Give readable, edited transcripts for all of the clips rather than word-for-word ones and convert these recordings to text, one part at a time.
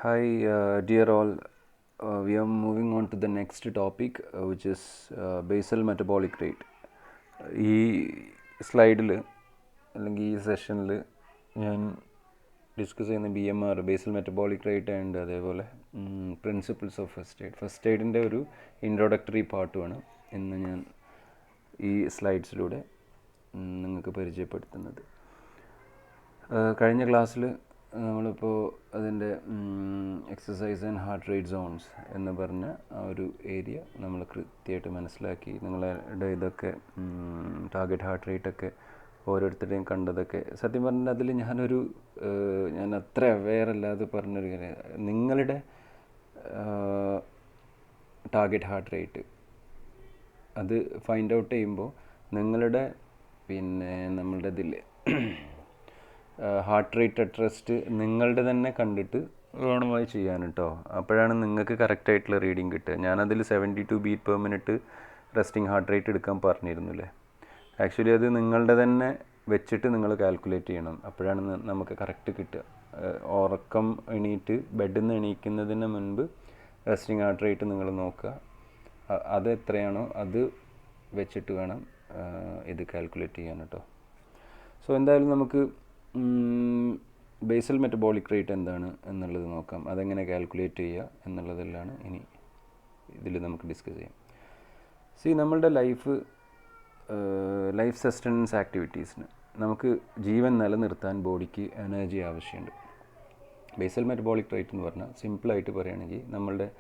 Hi, dear all. We are moving on to the next topic, which is basal metabolic rate. ഈ സ്ലൈഡിൽ അല്ലെങ്കിൽ ഈ സെഷനിൽ ഞാൻ ഡിസ്കസ് ചെയ്യുന്ന BMR, basal metabolic rate and അതേപോലെ പ്രിൻസിപ്പിൾസ് ഓഫ് ഫസ്റ്റ് എയ്ഡിൻ്റെ ഒരു ഇൻട്രൊഡക്ടറി പാർട്ടുമാണ് ഇന്ന് ഞാൻ ഈ സ്ലൈഡ്സിലൂടെ നിങ്ങൾക്ക് പരിചയപ്പെടുത്തുന്നത്. കഴിഞ്ഞ ക്ലാസ്സിൽ നമ്മളിപ്പോൾ അതിൻ്റെ exercise and heart rate zones എന്ന് പറഞ്ഞ ആ ഒരു ഏരിയ നമ്മൾ കൃത്യമായിട്ട് മനസ്സിലാക്കി. നിങ്ങളുടെ ഇതൊക്കെ ടാർഗറ്റ് ഹാർട്ട് റേറ്റൊക്കെ ഓരോരുത്തരുടെയും കണ്ടതൊക്കെ സത്യം പറഞ്ഞാൽ അതിൽ ഞാൻ അത്ര അവെയർ അല്ലാതെ പറഞ്ഞൊരു കാര്യം, നിങ്ങളുടെ ടാർഗറ്റ് ഹാർട്ട് റേറ്റ് അത് ഫൈൻഡ് ഔട്ട് ചെയ്യുമ്പോൾ നിങ്ങളുടെ നമ്മളുടെ ഇതിൽ ഹാർട്ട് റേറ്റ് അറ്റ് റെസ്റ്റ് നിങ്ങളുടെ തന്നെ കണ്ടിട്ട് വേണമായി ചെയ്യാൻ കേട്ടോ. അപ്പോഴാണ് നിങ്ങൾക്ക് കറക്റ്റായിട്ടുള്ള റീഡിങ് കിട്ടുക. ഞാനതിൽ 72 beat per minute resting heart rate എടുക്കാൻ പറഞ്ഞിരുന്നില്ലേ. ആക്ച്വലി അത് നിങ്ങളുടെ തന്നെ വെച്ചിട്ട് നിങ്ങൾ കാൽക്കുലേറ്റ് ചെയ്യണം. അപ്പോഴാണ് നമുക്ക് കറക്റ്റ് കിട്ടുക. ഉറക്കം എണീറ്റ് ബെഡിൽ നിന്ന് എണീക്കുന്നതിന് മുൻപ് റെസ്റ്റിംഗ് ഹാർട്ട് റേറ്റ് നിങ്ങൾ നോക്കുക. അത് എത്രയാണോ അത് വെച്ചിട്ട് വേണം ഇത് കാൽക്കുലേറ്റ് ചെയ്യാൻ കേട്ടോ. സോ എന്തായാലും നമുക്ക് ബേസൽ മെറ്റബോളിക് റേറ്റ് എന്താണ് എന്നുള്ളത് നോക്കാം. അതെങ്ങനെ കാൽക്കുലേറ്റ് ചെയ്യുക എന്നുള്ളതെല്ലാം ഇനി ഇതിൽ നമുക്ക് ഡിസ്കസ് ചെയ്യാം. നമ്മളുടെ ലൈഫ് സസ്റ്റനൻസ് ആക്ടിവിറ്റീസിന് നമുക്ക് ജീവൻ നിലനിർത്താൻ ബോഡിക്ക് എനർജി ആവശ്യമുണ്ട്. ബേസൽ മെറ്റബോളിക് റേറ്റ് എന്ന് പറഞ്ഞാൽ സിമ്പിളായിട്ട് പറയുകയാണെങ്കിൽ നമ്മളുടെ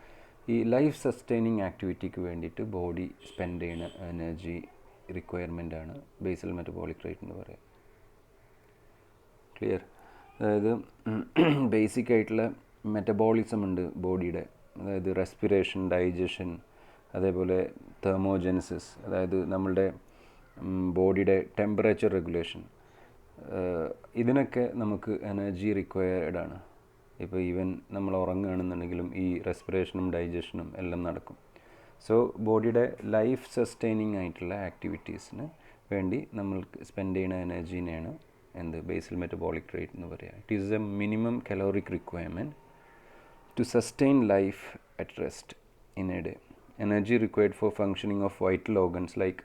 ഈ ലൈഫ് സസ്റ്റൈനിങ് ആക്ടിവിറ്റിക്ക് വേണ്ടിയിട്ട് ബോഡി സ്പെൻഡ് ചെയ്യുന്ന എനർജി റിക്വയർമെൻ്റാണ് ബേസൽ മെറ്റബോളിക് റേറ്റ് എന്ന് പറയുക. ക്ലിയർ? അതായത് ബേസിക് ആയിട്ടുള്ള മെറ്റബോളിസം ഉണ്ട് ബോഡിയുടെ. അതായത് റെസ്പിറേഷൻ, ഡൈജഷൻ, അതേപോലെ തെർമോജെനസിസ്, അതായത് നമ്മളുടെ ബോഡിയുടെ ടെമ്പറേച്ചർ റെഗുലേഷൻ. ഇതിനൊക്കെ നമുക്ക് എനർജി റിക്വയർഡ് ആണ്. ഇപ്പോൾ ഈവൻ നമ്മൾ ഉറങ്ങുകയാണെന്നുണ്ടെങ്കിലും ഈ റെസ്പിറേഷനും ഡൈജഷനും എല്ലാം നടക്കും. സോ ബോഡിയുടെ ലൈഫ് സസ്റ്റൈനിങ് ആയിട്ടുള്ള ആക്ടിവിറ്റീസിന് വേണ്ടി നമ്മൾക്ക് സ്പെൻഡ് ചെയ്യുന്ന എനർജീനെയാണ് ബേസൽ മെറ്റബോളിക് റേറ്റ് എന്ന് പറയുക. It is a minimum caloric requirement to sustain life at rest in a day. Energy required for functioning of vital organs like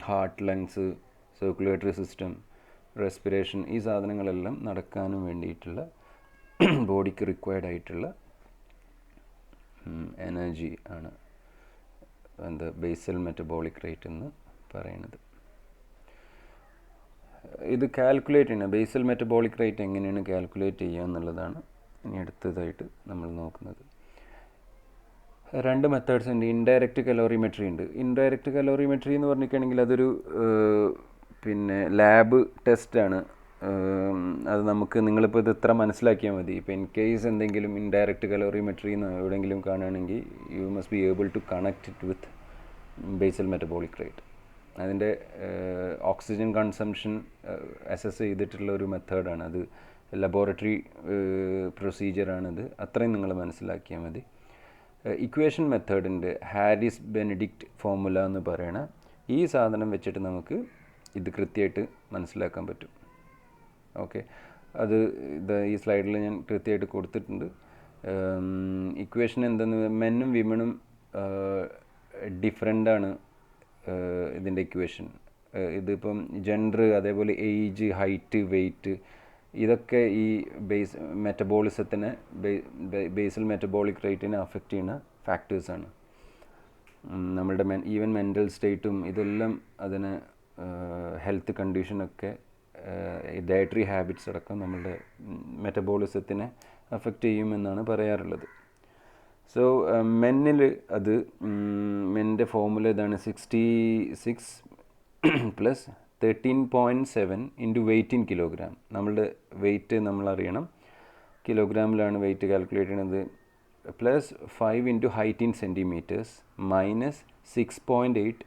heart, lungs, circulatory system, respiration, ഈ സാധനങ്ങളെല്ലാം നടക്കാനും വേണ്ടിയിട്ടുള്ള ബോഡിക്ക് required ആയിട്ടുള്ള energy ആണ് basal metabolic rate എന്ന് പറയുന്നത്. ഇത് കാൽക്കുലേറ്റ് ചെയ്യണം. ബേസൽ മെറ്റബോളിക് റേറ്റ് എങ്ങനെയാണ് കാൽക്കുലേറ്റ് ചെയ്യുക എന്നുള്ളതാണ് ഇനി അടുത്തതായിട്ട് നമ്മൾ നോക്കുന്നത്. 2 മെത്തേഡ്സ് ഉണ്ട്. ഇൻഡയറക്റ്റ് കലോറിമെട്രി ഉണ്ട്. ഇൻഡയറക്റ്റ് കലോറിമെട്രി എന്ന് പറഞ്ഞിട്ടുണ്ടെങ്കിൽ അതൊരു ലാബ് ടെസ്റ്റാണ്. അത് നിങ്ങളിപ്പോൾ ഇത് ഇത്ര മനസ്സിലാക്കിയാൽ മതി. ഇപ്പോൾ ഇൻ കേസ് എന്തെങ്കിലും ഇൻഡയറക്റ്റ് കലോറിമെട്രി എന്ന് എവിടെയെങ്കിലും കാണുകയാണെങ്കിൽ you must be able to connect it with basal metabolic rate. അതിൻ്റെ ഓക്സിജൻ കൺസംഷൻ അസസ് ചെയ്തിട്ടുള്ള ഒരു മെത്തേഡാണ്. അത് ലബോറട്ടറി പ്രൊസീജിയറാണിത്. അത്രയും നിങ്ങൾ മനസ്സിലാക്കിയാൽ മതി. ഇക്വേഷൻ മെത്തേഡിൻ്റെ ഹാരിസ് ബെനഡിക്റ്റ് ഫോർമുല എന്ന് പറയണ ഈ സാധനം വെച്ചിട്ട് നമുക്ക് ഇത് കൃത്യമായിട്ട് മനസ്സിലാക്കാൻ പറ്റും. ഓക്കെ, അത് ഈ സ്ലൈഡിൽ ഞാൻ കൃത്യമായിട്ട് കൊടുത്തിട്ടുണ്ട്. ഇക്വേഷൻ എന്തെന്ന്, മെന്നും വിമണും ഡിഫറെൻ്റാണ് ഇതിൻ്റെ ഇക്വേഷൻ. ഇതിപ്പം ജെൻഡർ, അതേപോലെ ഏജ്, ഹൈറ്റ്, വെയ്റ്റ്, ഇതൊക്കെ ഈ മെറ്റബോളിസത്തിനെ ബേസൽ മെറ്റബോളിക് റേറ്റിനെ അഫക്റ്റ് ചെയ്യുന്ന ഫാക്ടേഴ്സാണ്. നമ്മളുടെ ഈവൻ മെൻ്റൽ സ്റ്റേറ്റും ഇതെല്ലാം അതിനെ ഹെൽത്ത് കണ്ടീഷനൊക്കെ ഡയറ്ററി ഹാബിറ്റ്സ് അടക്കം നമ്മളുടെ മെറ്റബോളിസത്തിനെ അഫക്റ്റ് ചെയ്യുമെന്നാണ് പറയാറുള്ളത്. സോ മെന്നിൽ അത് മെൻ്റെ ഫോർമുല ഇതാണ്: 66 + 13.7 ഇൻറ്റു വെയ്റ്റ് ഇൻ കിലോഗ്രാം. നമ്മളുടെ വെയ്റ്റ് നമ്മളറിയണം, കിലോഗ്രാമിലാണ് വെയ്റ്റ് കാൽക്കുലേറ്റ് ചെയ്യുന്നത്. +5 into height in centimeters -6.8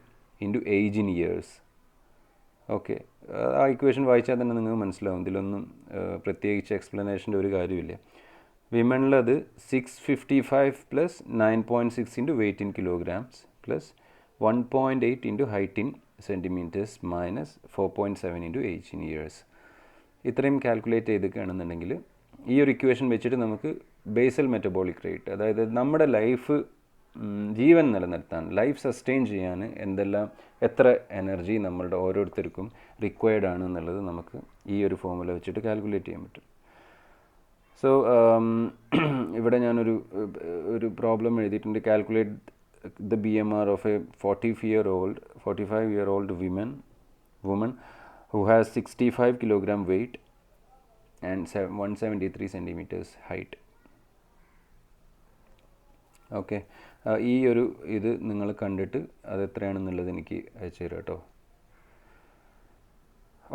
into age in years. Okay, ആ ഇക്വേഷൻ വായിച്ചാൽ തന്നെ നിങ്ങൾക്ക് മനസ്സിലാവും. ഇതിലൊന്നും പ്രത്യേകിച്ച് എക്സ്പ്ലനേഷൻ്റെ ഒരു കാര്യമില്ല. വിമണിലത് 655 + 9.6 into weight in kilograms +1.8 into height in centimeters -4.7 into age in years. ഇത്രയും കാൽക്കുലേറ്റ് ചെയ്തൊക്കെയാണെന്നുണ്ടെങ്കിൽ ഈ ഒരു ഇക്വേഷൻ വെച്ചിട്ട് നമുക്ക് ബേസൽ മെറ്റബോളിക് റേറ്റ്, അതായത് നമ്മുടെ ലൈഫ് ജീവൻ നിലനിർത്താൻ, ലൈഫ് സസ്റ്റെയിൻ ചെയ്യാൻ എത്ര എനർജി നമ്മളുടെ ഓരോരുത്തർക്കും റിക്വയർഡ് ആണ് എന്നുള്ളത് നമുക്ക് ഈ ഒരു ഫോർമുല വെച്ചിട്ട് കാൽക്കുലേറ്റ് ചെയ്യാൻ പറ്റും. സോ ഇവിടെ ഞാനൊരു പ്രോബ്ലം എഴുതിയിട്ടുണ്ട്. Calculate the BMR of a 45-year-old woman who has 65 kilogram weight and 173 centimeters height. Okay, ഈ ഒരു ഇത് നിങ്ങൾ കണ്ടിട്ട് അത് എത്രയാണെന്നുള്ളത് എനിക്ക് അയച്ചു തരാം കേട്ടോ.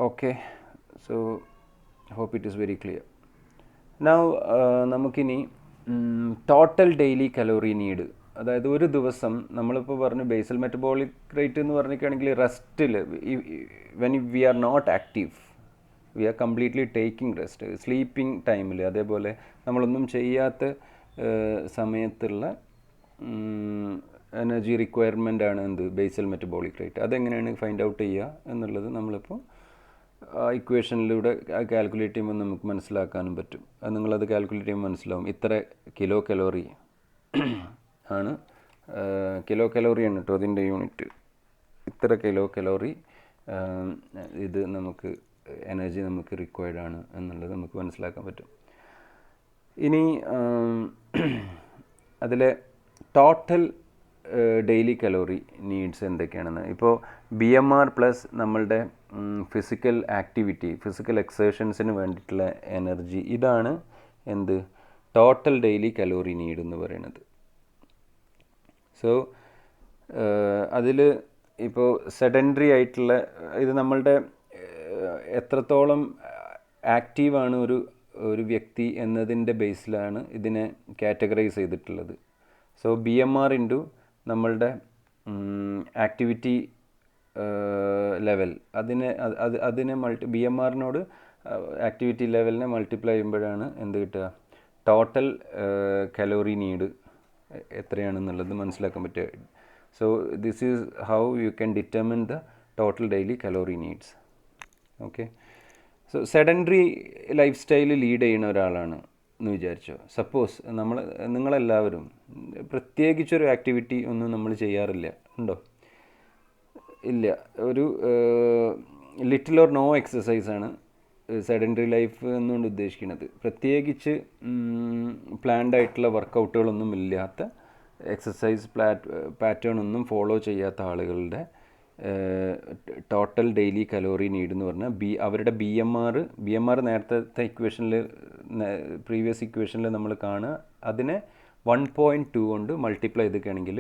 Okay, so hope it is very clear. Now നമുക്കിനി ടോട്ടൽ ഡെയിലി കലോറി നീഡ്, അതായത് ഒരു ദിവസം നമ്മളിപ്പോൾ പറഞ്ഞു ബേസൽ മെറ്റബോളിക് റേറ്റ് എന്ന് പറഞ്ഞിട്ടാണെങ്കിൽ റെസ്റ്റിൽ, when we are not active, we are completely taking rest, sleeping ടൈമിൽ, അതേപോലെ നമ്മളൊന്നും ചെയ്യാത്ത സമയത്തുള്ള എനർജി റിക്വയർമെൻ്റ് ആണ് എന്ത് ബേസൽ മെറ്റബോളിക് റേറ്റ്. അതെങ്ങനെയാണ് ഫൈൻഡ് ഔട്ട് ചെയ്യുക എന്നുള്ളത് നമ്മളിപ്പോൾ ഇക്വേഷനിലൂടെ കാൽക്കുലേറ്റ് ചെയ്യുമ്പോൾ നമുക്ക് മനസ്സിലാക്കാനും പറ്റും. അത് നിങ്ങളത് കാൽക്കുലേറ്റ് ചെയ്യുമ്പോൾ മനസ്സിലാവും. ഇത്ര കിലോ കലോറി ആണ്, കിലോ കലോറിയാണ് കേട്ടോ അതിൻ്റെ യൂണിറ്റ്. ഇത്ര കിലോ കലോറി ഇത് നമുക്ക് എനർജി നമുക്ക് റിക്വയർഡ് ആണ് എന്നുള്ളത് നമുക്ക് മനസ്സിലാക്കാൻ പറ്റും. ഇനി അതിലെ ടോട്ടൽ ഡെയിലി കലോറി നീഡ്സ് എന്തൊക്കെയാണെന്ന്, ഇപ്പോൾ BMR പ്ലസ് നമ്മളുടെ ഫിസിക്കൽ ആക്ടിവിറ്റി, ഫിസിക്കൽ എക്സേഷൻസിന് വേണ്ടിയിട്ടുള്ള എനർജി, ഇതാണ് എന്ത് ടോട്ടൽ ഡെയിലി കലോറി നീഡ് എന്ന് പറയുന്നത്. സോ അതിൽ ഇപ്പോൾ സെഡൻറ്ററി ആയിട്ടുള്ള, ഇത് നമ്മളുടെ എത്രത്തോളം ആക്റ്റീവാണ് ഒരു വ്യക്തി എന്നതിൻ്റെ ബേസിലാണ് ഇതിനെ കാറ്റഗറൈസ് ചെയ്തിട്ടുള്ളത്. സോ BMR ഇൻറ്റു നമ്മളുടെ ആക്ടിവിറ്റി ലെവൽ, അതിനെ BMRനോട് ആക്ടിവിറ്റി ലെവലിനെ മൾട്ടിപ്ലൈ ചെയ്യുമ്പോഴാണ് എന്ത് കിട്ടുക, ടോട്ടൽ കലോറി നീഡ് എത്രയാണെന്നുള്ളത് മനസ്സിലാക്കാൻ പറ്റുക. So this is how you can determine the total daily calorie needs. Okay, so sedentary life style lead ചെയ്യുന്ന ഒരാളാണ് എന്ന് വിചാരിച്ചോ. സപ്പോസ് നിങ്ങളെല്ലാവരും പ്രത്യേകിച്ചൊരു ആക്ടിവിറ്റി ഒന്നും നമ്മൾ ചെയ്യാറില്ല, ഉണ്ടോ? ഇല്ല. ഒരു ലിറ്റിൽ ഓർ നോ എക്സസൈസാണ് സെഡൻറ്ററി ലൈഫ് എന്നുകൊണ്ട് ഉദ്ദേശിക്കുന്നത്. പ്രത്യേകിച്ച് പ്ലാൻഡ് ആയിട്ടുള്ള വർക്കൗട്ടുകളൊന്നും ഇല്ലാത്ത, എക്സസൈസ് പാറ്റേൺ ഒന്നും ഫോളോ ചെയ്യാത്ത ആളുകളുടെ ടോട്ടൽ ഡെയിലി കലോറി നീഡ് എന്ന് പറഞ്ഞാൽ അവരുടെ BMR നേരത്തെ ഇക്വേഷനിൽ, പ്രീവിയസ് ഇക്വേഷനിൽ നമ്മൾ കാണുക, അതിനെ 1.2 കൊണ്ട് മൾട്ടിപ്ലൈ ചെയ്തിട്ടാണെങ്കിൽ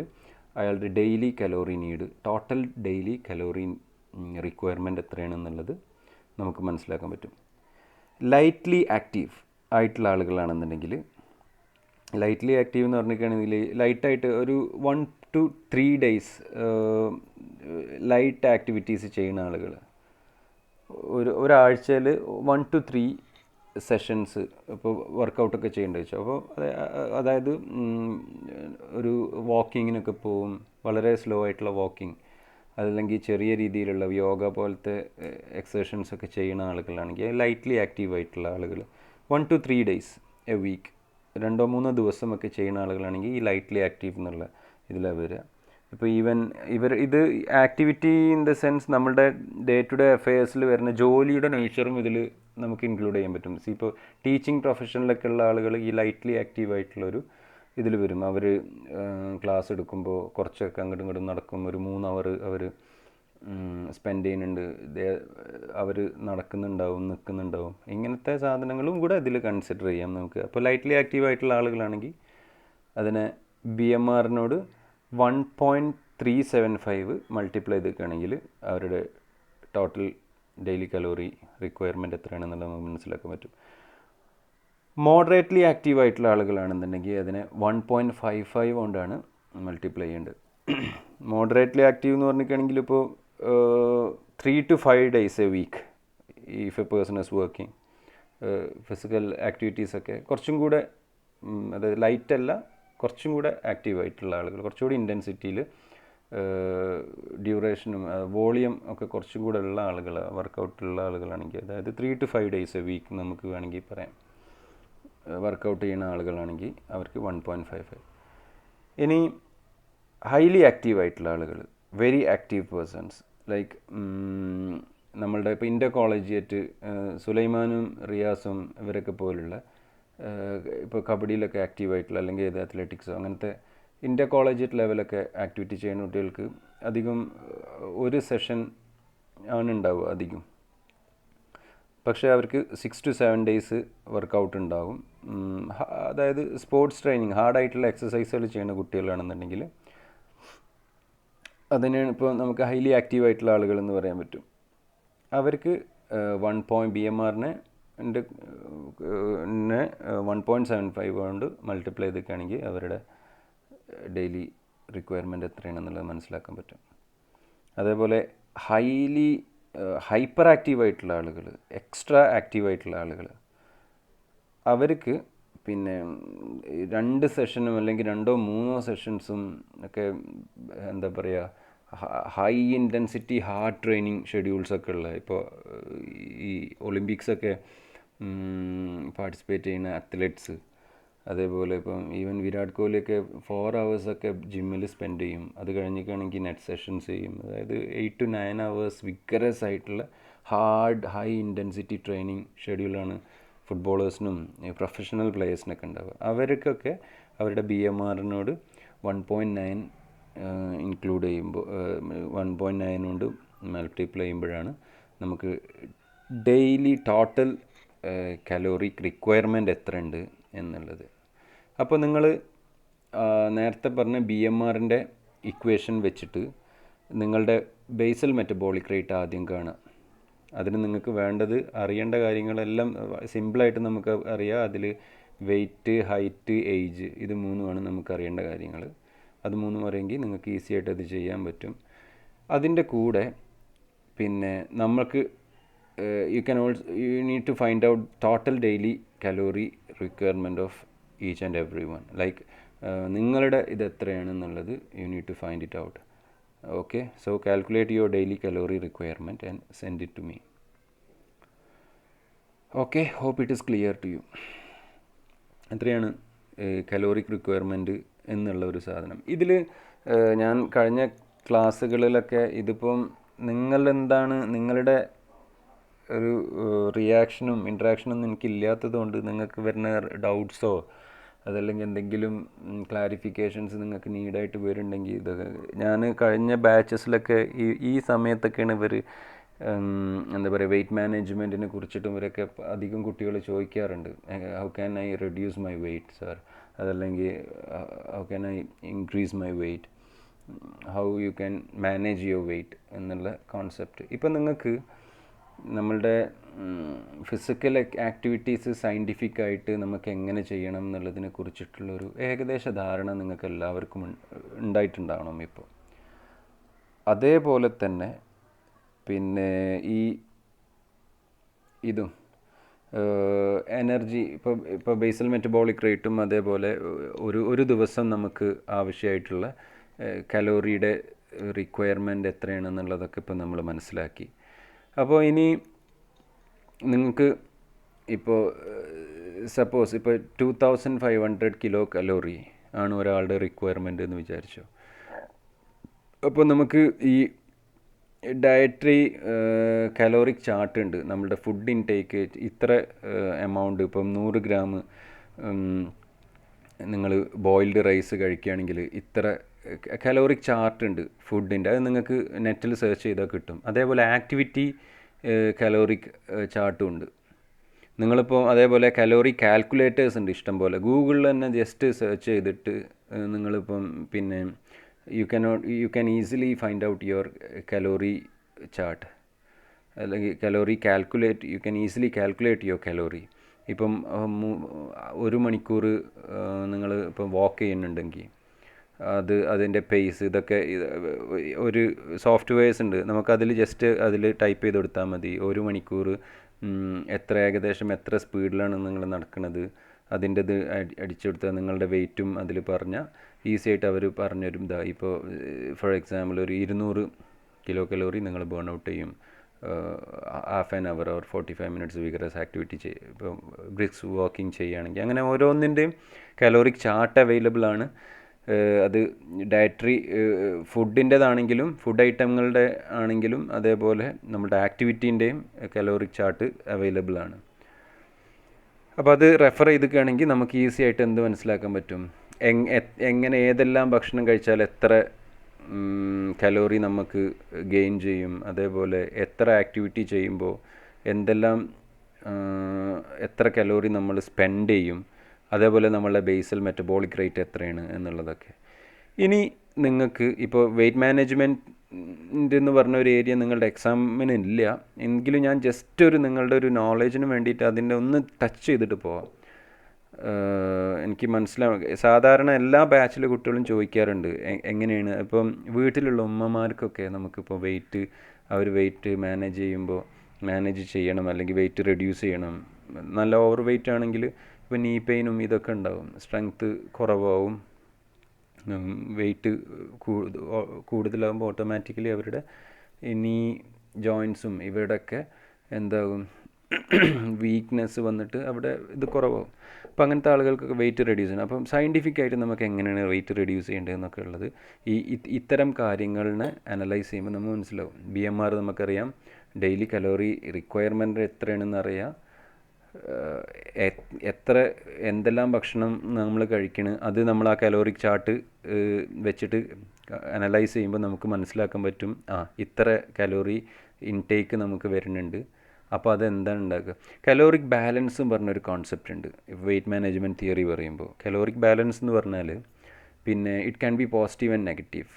അയാളുടെ daily calorie need, total daily calorie requirement എത്രയാണെന്നുള്ളത് നമുക്ക് മനസ്സിലാക്കാൻ പറ്റും. ലൈറ്റ്ലി ആക്റ്റീവ് ആയിട്ടുള്ള ആളുകളാണെന്നുണ്ടെങ്കിൽ, ലൈറ്റ്ലി ആക്റ്റീവ് എന്ന് പറഞ്ഞിട്ടാണെങ്കിൽ ലൈറ്റായിട്ട് ഒരു 1 to 3 days ലൈറ്റ് ആക്ടിവിറ്റീസ് ചെയ്യുന്ന ആളുകൾ, ഒരാഴ്ചയിൽ 1 to 3 സെഷൻസ് ഇപ്പോൾ വർക്കൗട്ടൊക്കെ ചെയ്യേണ്ടത് വെച്ചാൽ, അപ്പോൾ അതായത് ഒരു വാക്കിങ്ങിനൊക്കെ പോവും, വളരെ സ്ലോ ആയിട്ടുള്ള വാക്കിംഗ്, അതല്ലെങ്കിൽ ചെറിയ രീതിയിലുള്ള യോഗ പോലത്തെ എക്സർഷൻസൊക്കെ ചെയ്യുന്ന ആളുകളാണെങ്കിൽ ലൈറ്റ്ലി ആക്റ്റീവ് ആയിട്ടുള്ള ആളുകൾ 1 to 3 days എ വീക്ക്, 2-3 ദിവസമൊക്കെ ചെയ്യുന്ന ആളുകളാണെങ്കിൽ ഈ ലൈറ്റ്ലി ആക്റ്റീവ് എന്നുള്ള ഇതിലാണ് വരിക. ഇപ്പോൾ ഇത് ആക്ടിവിറ്റി ഇൻ ദ സെൻസ് നമ്മളുടെ ഡേ ടു ഡേ അഫെയർസിൽ വരുന്ന ജോലിയുടെ നേച്ചറും ഇതിൽ നമുക്ക് ഇൻക്ലൂഡ് ചെയ്യാൻ പറ്റും. ഇപ്പോൾ ടീച്ചിങ് പ്രൊഫഷനിലൊക്കെ ഉള്ള ആളുകൾ ഈ ലൈറ്റ്ലി ആക്റ്റീവ് ആയിട്ടുള്ളൊരു ഇതിൽ വരും. അവർ ക്ലാസ് എടുക്കുമ്പോൾ കുറച്ചൊക്കെ അങ്ങോട്ടും ഇങ്ങോട്ടും നടക്കും, ഒരു 3 hour അവർ സ്പെൻഡ് ചെയ്യുന്നുണ്ട്, അവർ നടക്കുന്നുണ്ടാവും, നിൽക്കുന്നുണ്ടാവും. ഇങ്ങനത്തെ സാധനങ്ങളും കൂടെ ഇതിൽ കൺസിഡർ ചെയ്യാം നമുക്ക്. അപ്പോൾ ലൈറ്റ്ലി ആക്റ്റീവ് ആയിട്ടുള്ള ആളുകളാണെങ്കിൽ അതിനെ BMRനോട് 1.375 മൾട്ടിപ്ലൈ ചെയ്തിരിക്കുകയാണെങ്കിൽ അവരുടെ ടോട്ടൽ ഡെയിലി കലോറി റിക്വയർമെൻറ്റ് എത്രയാണെന്നുള്ളത് നമുക്ക് മനസ്സിലാക്കാൻ പറ്റും. മോഡറേറ്റ്ലി ആക്റ്റീവ് ആയിട്ടുള്ള ആളുകളാണെന്നുണ്ടെങ്കിൽ അതിനെ 1.55 കൊണ്ടാണ് മൾട്ടിപ്ലൈ ചെയ്യേണ്ടത്. മോഡറേറ്റ്ലി ആക്റ്റീവ് എന്ന് പറഞ്ഞിട്ടുണ്ടെങ്കിൽ ഇപ്പോൾ 3 to 5 days a week if a person is working, physical ആക്ടിവിറ്റീസൊക്കെ കുറച്ചും കൂടെ, അതായത് ലൈറ്റ് അല്ല, കുറച്ചും കൂടെ ആക്റ്റീവ് ആയിട്ടുള്ള ആളുകൾ, കുറച്ചുകൂടി ഇൻറ്റൻസിറ്റിയിൽ, ഡ്യൂറേഷനും വോളിയം ഒക്കെ കുറച്ചും കൂടെ ഉള്ള ആളുകൾ, വർക്കൗട്ടുള്ള ആളുകളാണെങ്കിൽ, അതായത് 3 to 5 days എ വീക്ക് നമുക്ക് വേണമെങ്കിൽ പറയാം. വർക്കൗട്ട് ചെയ്യുന്ന ആളുകളാണെങ്കിൽ അവർക്ക് 1.55. ഇനി ഹൈലി ആക്റ്റീവ് ആയിട്ടുള്ള ആളുകൾ, വെരി ആക്റ്റീവ് പേഴ്സൺസ്, ലൈക്ക് നമ്മളുടെ ഇപ്പോൾ ഇൻ്റർ കോളേജിയറ്റ് സുലൈമാനും റിയാസും ഇവരൊക്കെ പോലുള്ള ഇപ്പോൾ കബഡിയിലൊക്കെ ആക്റ്റീവായിട്ടുള്ള അല്ലെങ്കിൽ ഏത് അത്ലറ്റിക്സോ അങ്ങനത്തെ ഇൻ്റർ കോളേജിയറ്റ് ലെവലൊക്കെ ആക്ടിവിറ്റി ചെയ്യുന്ന കുട്ടികൾക്ക് അധികം ഒരു സെഷൻ ആണ് ഉണ്ടാവുക അധികം. പക്ഷേ അവർക്ക് 6 to 7 days വർക്കൗട്ട് ഉണ്ടാകും. അതായത് സ്പോർട്സ് ട്രെയിനിങ്, ഹാർഡായിട്ടുള്ള എക്സസൈസുകൾ ചെയ്യുന്ന കുട്ടികളാണെന്നുണ്ടെങ്കിൽ അതിനാണ് ഇപ്പോൾ നമുക്ക് ഹൈലി ആക്റ്റീവ് ആയിട്ടുള്ള ആളുകൾ എന്ന് പറയാൻ പറ്റും. അവർക്ക് BMRനെ 1.75 കൊണ്ട് മൾട്ടിപ്ലൈ ചെയ്തൊക്കെയാണെങ്കിൽ അവരുടെ ഡെയിലി റിക്വയർമെൻറ്റ് എത്രയാണെന്നുള്ളത് മനസ്സിലാക്കാൻ പറ്റും. അതേപോലെ ഹൈപ്പർ ആക്റ്റീവായിട്ടുള്ള ആളുകൾ, എക്സ്ട്രാ ആക്റ്റീവായിട്ടുള്ള ആളുകൾ, അവർക്ക് പിന്നെ 2 സെഷനും അല്ലെങ്കിൽ 2-3 സെഷൻസും ഒക്കെ എന്താ പറയുക ഹൈ ഇൻറ്റൻസിറ്റി ഹാർഡ് ട്രെയിനിങ് ഷെഡ്യൂൾസൊക്കെ ഉള്ള, ഇപ്പോൾ ഈ ഒളിമ്പിക്സൊക്കെ പാർട്ടിസിപ്പേറ്റ് ചെയ്യുന്ന അത്ലറ്റ്സ്, അതേപോലെ ഇപ്പം ഈവൻ വിരാട് കോഹ്ലിയൊക്കെ 4 hours ജിമ്മിൽ സ്പെൻഡ് ചെയ്യും. അത് കഴിഞ്ഞിട്ടാണെങ്കിൽ നെറ്റ് സെഷൻസ് ചെയ്യും. അതായത് 8 to 9 hours വിഗറസ് ആയിട്ടുള്ള ഹൈ ഇൻറ്റൻസിറ്റി ട്രെയിനിങ് ഷെഡ്യൂളാണ് ഫുട്ബോളേഴ്സിനും പ്രൊഫഷണൽ പ്ലെയേഴ്സിനൊക്കെ ഉണ്ടാവുക. അവർക്കൊക്കെ അവരുടെ BMRനോട് 1.9 ഇൻക്ലൂഡ് ചെയ്യുമ്പോൾ 1.9 കൊണ്ട് മൾട്ടിപ്ലൈ ചെയ്യുമ്പോഴാണ് നമുക്ക് ഡെയിലി ടോട്ടൽ കലോറിക് റിക്വയർമെൻറ്റ് എത്ര ഉണ്ട് എന്നുള്ളത്. അപ്പോൾ നിങ്ങൾ നേരത്തെ പറഞ്ഞ BMRൻ്റെ ഇക്വേഷൻ വെച്ചിട്ട് നിങ്ങളുടെ ബേസൽ മെറ്റബോളിക് റേറ്റ് ആദ്യം കാണുക. അതിന് നിങ്ങൾക്ക് വേണ്ടത് അറിയേണ്ട കാര്യങ്ങളെല്ലാം സിമ്പിളായിട്ട് നമുക്ക് അറിയാം. അതിൽ വെയ്റ്റ്, ഹൈറ്റ്, ഏജ്, ഇത് 3 നമുക്ക് അറിയേണ്ട കാര്യങ്ങൾ. അത് 3 അറിയെങ്കിൽ നിങ്ങൾക്ക് ഈസി ആയിട്ട് അത് ചെയ്യാൻ പറ്റും. അതിൻ്റെ കൂടെ പിന്നെ നമുക്ക് you need to find out total daily calorie requirement of each and every one. Like നിങ്ങളുടെ ഇത് എത്രയാണെന്നുള്ളത് you need to find it out. Okay, so calculate your daily calorie requirement and send it to me. Okay, hope it is clear to you. എത്രയാണ് caloric requirement എന്നുള്ള ഒരു സാധനം. ഇതിൽ ഞാൻ കഴിഞ്ഞ ക്ലാസ്സുകളിലൊക്കെ ഇതിപ്പം നിങ്ങളെന്താണ് നിങ്ങളുടെ ഒരു റിയാക്ഷനും ഇൻട്രാക്ഷനൊന്നും എനിക്കില്ലാത്തത് കൊണ്ട് നിങ്ങൾക്ക് വരുന്ന ഡൗട്ട്സോ അതല്ലെങ്കിൽ എന്തെങ്കിലും ക്ലാരിഫിക്കേഷൻസ് നിങ്ങൾക്ക് നീഡായിട്ട് വരുന്നുണ്ടെങ്കിൽ ഇതൊക്കെ ഞാൻ കഴിഞ്ഞ ബാച്ചസിലൊക്കെ ഈ സമയത്തൊക്കെയാണ് ഇവർ എന്താ പറയുക വെയ്റ്റ് മാനേജ്മെൻറ്റിനെ കുറിച്ചിട്ടും ഇവരൊക്കെ അധികം കുട്ടികൾ ചോദിക്കാറുണ്ട്. How can I reduce my weight sir, അതല്ലെങ്കിൽ how can I increase my weight, how you can manage your weight എന്നുള്ള കോൺസെപ്റ്റ്. ഇപ്പം നിങ്ങൾക്ക് നമ്മളുടെ ഫിസിക്കൽ ആക്ടിവിറ്റീസ് സയൻറ്റിഫിക്കായിട്ട് നമുക്ക് എങ്ങനെ ചെയ്യണം എന്നുള്ളതിനെ കുറിച്ചിട്ടുള്ളൊരു ഏകദേശ ധാരണ നിങ്ങൾക്ക് എല്ലാവർക്കും ഉണ്ടായിട്ടുണ്ടാവണം ഇപ്പോൾ. അതേപോലെ തന്നെ പിന്നെ ഇതും എനർജി ഇപ്പോൾ ബേസൽ മെറ്റബോളിക് റേറ്റും അതേപോലെ ഒരു ദിവസം നമുക്ക് ആവശ്യമായിട്ടുള്ള കലോറിയുടെ റിക്വയർമെൻറ്റ് എത്രയാണെന്നുള്ളതൊക്കെ ഇപ്പോൾ നമ്മൾ മനസ്സിലാക്കി. അപ്പോൾ ഇനി നിങ്ങൾക്ക് ഇപ്പോൾ സപ്പോസ് ഇപ്പോൾ 2500 കിലോ കലോറി ആണ് ഒരാളുടെ റിക്വയർമെൻറ്റ് എന്ന് വിചാരിച്ചു. അപ്പോൾ നമുക്ക് ഈ ഡയറ്ററി കലോറിക് ചാർട്ട് ഉണ്ട്. നമ്മളുടെ ഫുഡ് ഇൻടേക്ക് ഇത്ര എമൗണ്ട്, ഇപ്പം 100 gram നിങ്ങൾ ബോയിൽഡ് റൈസ് കഴിക്കുകയാണെങ്കിൽ ഇത്ര കലോറിക് ചാർട്ട് ഉണ്ട് ഫുഡിൻ്റെ. അത് നിങ്ങൾക്ക് നെറ്റിൽ സെർച്ച് ചെയ്താൽ കിട്ടും. അതേപോലെ ആക്ടിവിറ്റി കലോറിക് ചാർട്ടും ഉണ്ട്. നിങ്ങളിപ്പോൾ അതേപോലെ കലോറി കാൽക്കുലേറ്റേഴ്സ് ഉണ്ട് ഇഷ്ടം പോലെ. ഗൂഗിളിൽ തന്നെ ജസ്റ്റ് സെർച്ച് ചെയ്തിട്ട് നിങ്ങളിപ്പം പിന്നെ you can easily find out your calorie chart, അല്ലെങ്കിൽ calorie calculate, you can easily calculate your calorie. ഇപ്പം 1 മണിക്കൂർ നിങ്ങൾ ഇപ്പം വാക്ക് ചെയ്യുന്നുണ്ടെങ്കിൽ അതിൻ്റെ പേസ് ഇതൊക്കെ ഒരു സോഫ്റ്റ്വെയർസ് ഉണ്ട്. നമുക്കതിൽ ജസ്റ്റ് അതിൽ ടൈപ്പ് ചെയ്ത് കൊടുത്താൽ മതി 1 മണിക്കൂർ ഏകദേശം എത്ര സ്പീഡിലാണ് നിങ്ങൾ നടക്കുന്നത്, അതിൻ്റെ ഇത് അടിച്ചു കൊടുത്താൽ നിങ്ങളുടെ വെയ്റ്റും അതിൽ പറഞ്ഞാൽ ഈസി ആയിട്ട് അവർ പറഞ്ഞുതരും. ഇപ്പോൾ ഫോർ എക്സാമ്പിൾ ഒരു 200 കിലോ കലോറി നിങ്ങൾ ബേൺ ഔട്ട് ചെയ്യും half an hour or 45 minutes vigorous activity ഇപ്പോൾ ബ്രിക്സ് വാക്കിംഗ് ചെയ്യുകയാണെങ്കിൽ അങ്ങനെ ഓരോന്നിൻ്റെയും കലോറിക് ചാർട്ട് അവൈലബിൾ ആണ്. അത് ഡയറ്ററി ഫുഡിൻ്റേതാണെങ്കിലും ഫുഡ് ഐറ്റങ്ങളുടെ ആണെങ്കിലും അതേപോലെ നമ്മുടെ ആക്ടിവിറ്റീൻ്റെയും കലോറിക് ചാർട്ട് അവൈലബിൾ ആണ്. അപ്പോൾ അത് റെഫർ ചെയ്തിക്കുകയാണെങ്കിൽ നമുക്ക് ഈസി ആയിട്ട് എന്ത് മനസ്സിലാക്കാൻ പറ്റും, എങ്ങനെ ഏതെല്ലാം ഭക്ഷണം കഴിച്ചാൽ എത്ര കലോറി നമുക്ക് ഗെയിൻ ചെയ്യും, അതേപോലെ എത്ര ആക്ടിവിറ്റി ചെയ്യുമ്പോൾ എന്തെല്ലാം എത്ര കലോറി നമ്മൾ സ്പെൻഡ് ചെയ്യും, അതേപോലെ നമ്മളുടെ ബേസൽ മെറ്റബോളിക് റേറ്റ് എത്രയാണ് എന്നുള്ളതൊക്കെ. ഇനി നിങ്ങൾക്ക് ഇപ്പോൾ വെയ്റ്റ് മാനേജ്മെൻറ്റ് എന്ന് പറഞ്ഞ ഒരു ഏരിയ നിങ്ങളുടെ എക്സാമിന് ഇല്ല എങ്കിലും ഞാൻ ജസ്റ്റ് നിങ്ങളുടെ ഒരു നോളേജിന് വേണ്ടിയിട്ട് അതിൻ്റെ ഒന്ന് ടച്ച് ചെയ്തിട്ട് പോവാം. എനിക്ക് മനസ്സിലാവും, സാധാരണ എല്ലാ ബാച്ചിലെ കുട്ടികളും ചോദിക്കാറുണ്ട് എങ്ങനെയാണ് ഇപ്പം വീട്ടിലുള്ള ഉമ്മമാർക്കൊക്കെ നമുക്കിപ്പോൾ വെയിറ്റ് മാനേജ് ചെയ്യണം അല്ലെങ്കിൽ വെയിറ്റ് റെഡ്യൂസ് ചെയ്യണം. നല്ല ഓവർ വെയിറ്റ് ആണെങ്കിൽ ഇപ്പോൾ നീ പെയിനും ഇതൊക്കെ ഉണ്ടാവും, സ്ട്രെങ്ത്ത് കുറവാവും, വെയിറ്റ് കൂടുതലാകുമ്പോൾ ഓട്ടോമാറ്റിക്കലി അവരുടെ നീ ജോയിൻസും ഇവരുടെയൊക്കെ എന്താകും വീക്ക്നെസ് വന്നിട്ട് അവിടെ ഇത് കുറവാകും. അപ്പോൾ അങ്ങനത്തെ ആളുകൾക്കൊക്കെ വെയിറ്റ് റെഡ്യൂസ് ചെയ്യണം. അപ്പം സയൻറ്റിഫിക്കായിട്ട് നമുക്ക് എങ്ങനെയാണ് വെയിറ്റ് റെഡ്യൂസ് ചെയ്യേണ്ടതെന്നൊക്കെ ഉള്ളത് ഇത്തരം കാര്യങ്ങളിനെ അനലൈസ് ചെയ്യുമ്പോൾ നമുക്ക് മനസ്സിലാവും. BMR നമുക്കറിയാം, ഡെയിലി കലോറി റിക്വയർമെൻറ്റ് എത്രയാണെന്ന് അറിയാം, എന്തെല്ലാം ഭക്ഷണം നമ്മൾ കഴിക്കണം അത് നമ്മൾ ആ കലോറിക് ചാർട്ട് വെച്ചിട്ട് അനലൈസ് ചെയ്യുമ്പോൾ നമുക്ക് മനസ്സിലാക്കാൻ പറ്റും, ഇത്ര കലോറി ഇൻടേക്ക് നമുക്ക് വരുന്നുണ്ട്. അപ്പോൾ അതെന്താണ് ഉണ്ടാക്കുക. കലോറിക് ബാലൻസും പറഞ്ഞൊരു കോൺസെപ്റ്റ് ഉണ്ട് വെയ്റ്റ് മാനേജ്മെൻറ്റ് തിയറി പറയുമ്പോൾ. കലോറിക് ബാലൻസ് എന്ന് പറഞ്ഞാൽ പിന്നെ it can be positive and negative.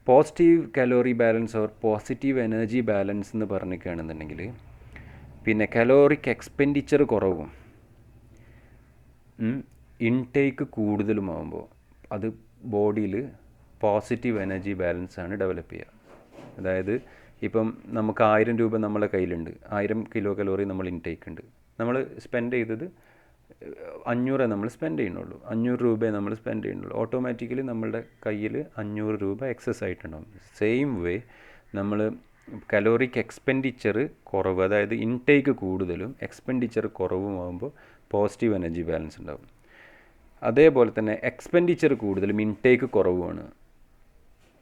Positive calorie balance or positive energy balance എന്ന് പറഞ്ഞിരിക്കുകയാണെന്നുണ്ടെങ്കിൽ പിന്നെ കലോറിക് എക്സ്പെൻഡിച്ചർ കുറവും ഇൻടേക്ക് കൂടുതലുമാകുമ്പോൾ അത് ബോഡിയിൽ പോസിറ്റീവ് എനർജി ബാലൻസാണ് ഡെവലപ്പ് ചെയ്യുക. അതായത് ഇപ്പം നമുക്ക് 1000 രൂപ നമ്മളെ കയ്യിലുണ്ട്, 1000 കിലോ കലോറി നമ്മൾ ഇൻടേക്ക് ഉണ്ട്, നമ്മൾ സ്പെൻഡ് ചെയ്തത് 500 നമ്മൾ സ്പെൻഡ് ചെയ്യുന്നുള്ളൂ, 500 രൂപയെ നമ്മൾ സ്പെൻഡ് ചെയ്യുന്നുള്ളൂ. ഓട്ടോമാറ്റിക്കലി നമ്മളുടെ കയ്യിൽ 500 രൂപ എക്സസ് ആയിട്ടുണ്ടാകും. സെയിം വേ നമ്മൾ കലോറിക് എക്സ്പെൻഡിച്ചർ കുറവ്, അതായത് ഇൻടേക്ക് കൂടുതലും എക്സ്പെൻഡിച്ചർ കുറവുമാകുമ്പോൾ പോസിറ്റീവ് എനർജി ബാലൻസ് ഉണ്ടാകും. അതേപോലെ തന്നെ എക്സ്പെൻഡിച്ചർ കൂടുതലും ഇൻടേക്ക് കുറവുമാണ്,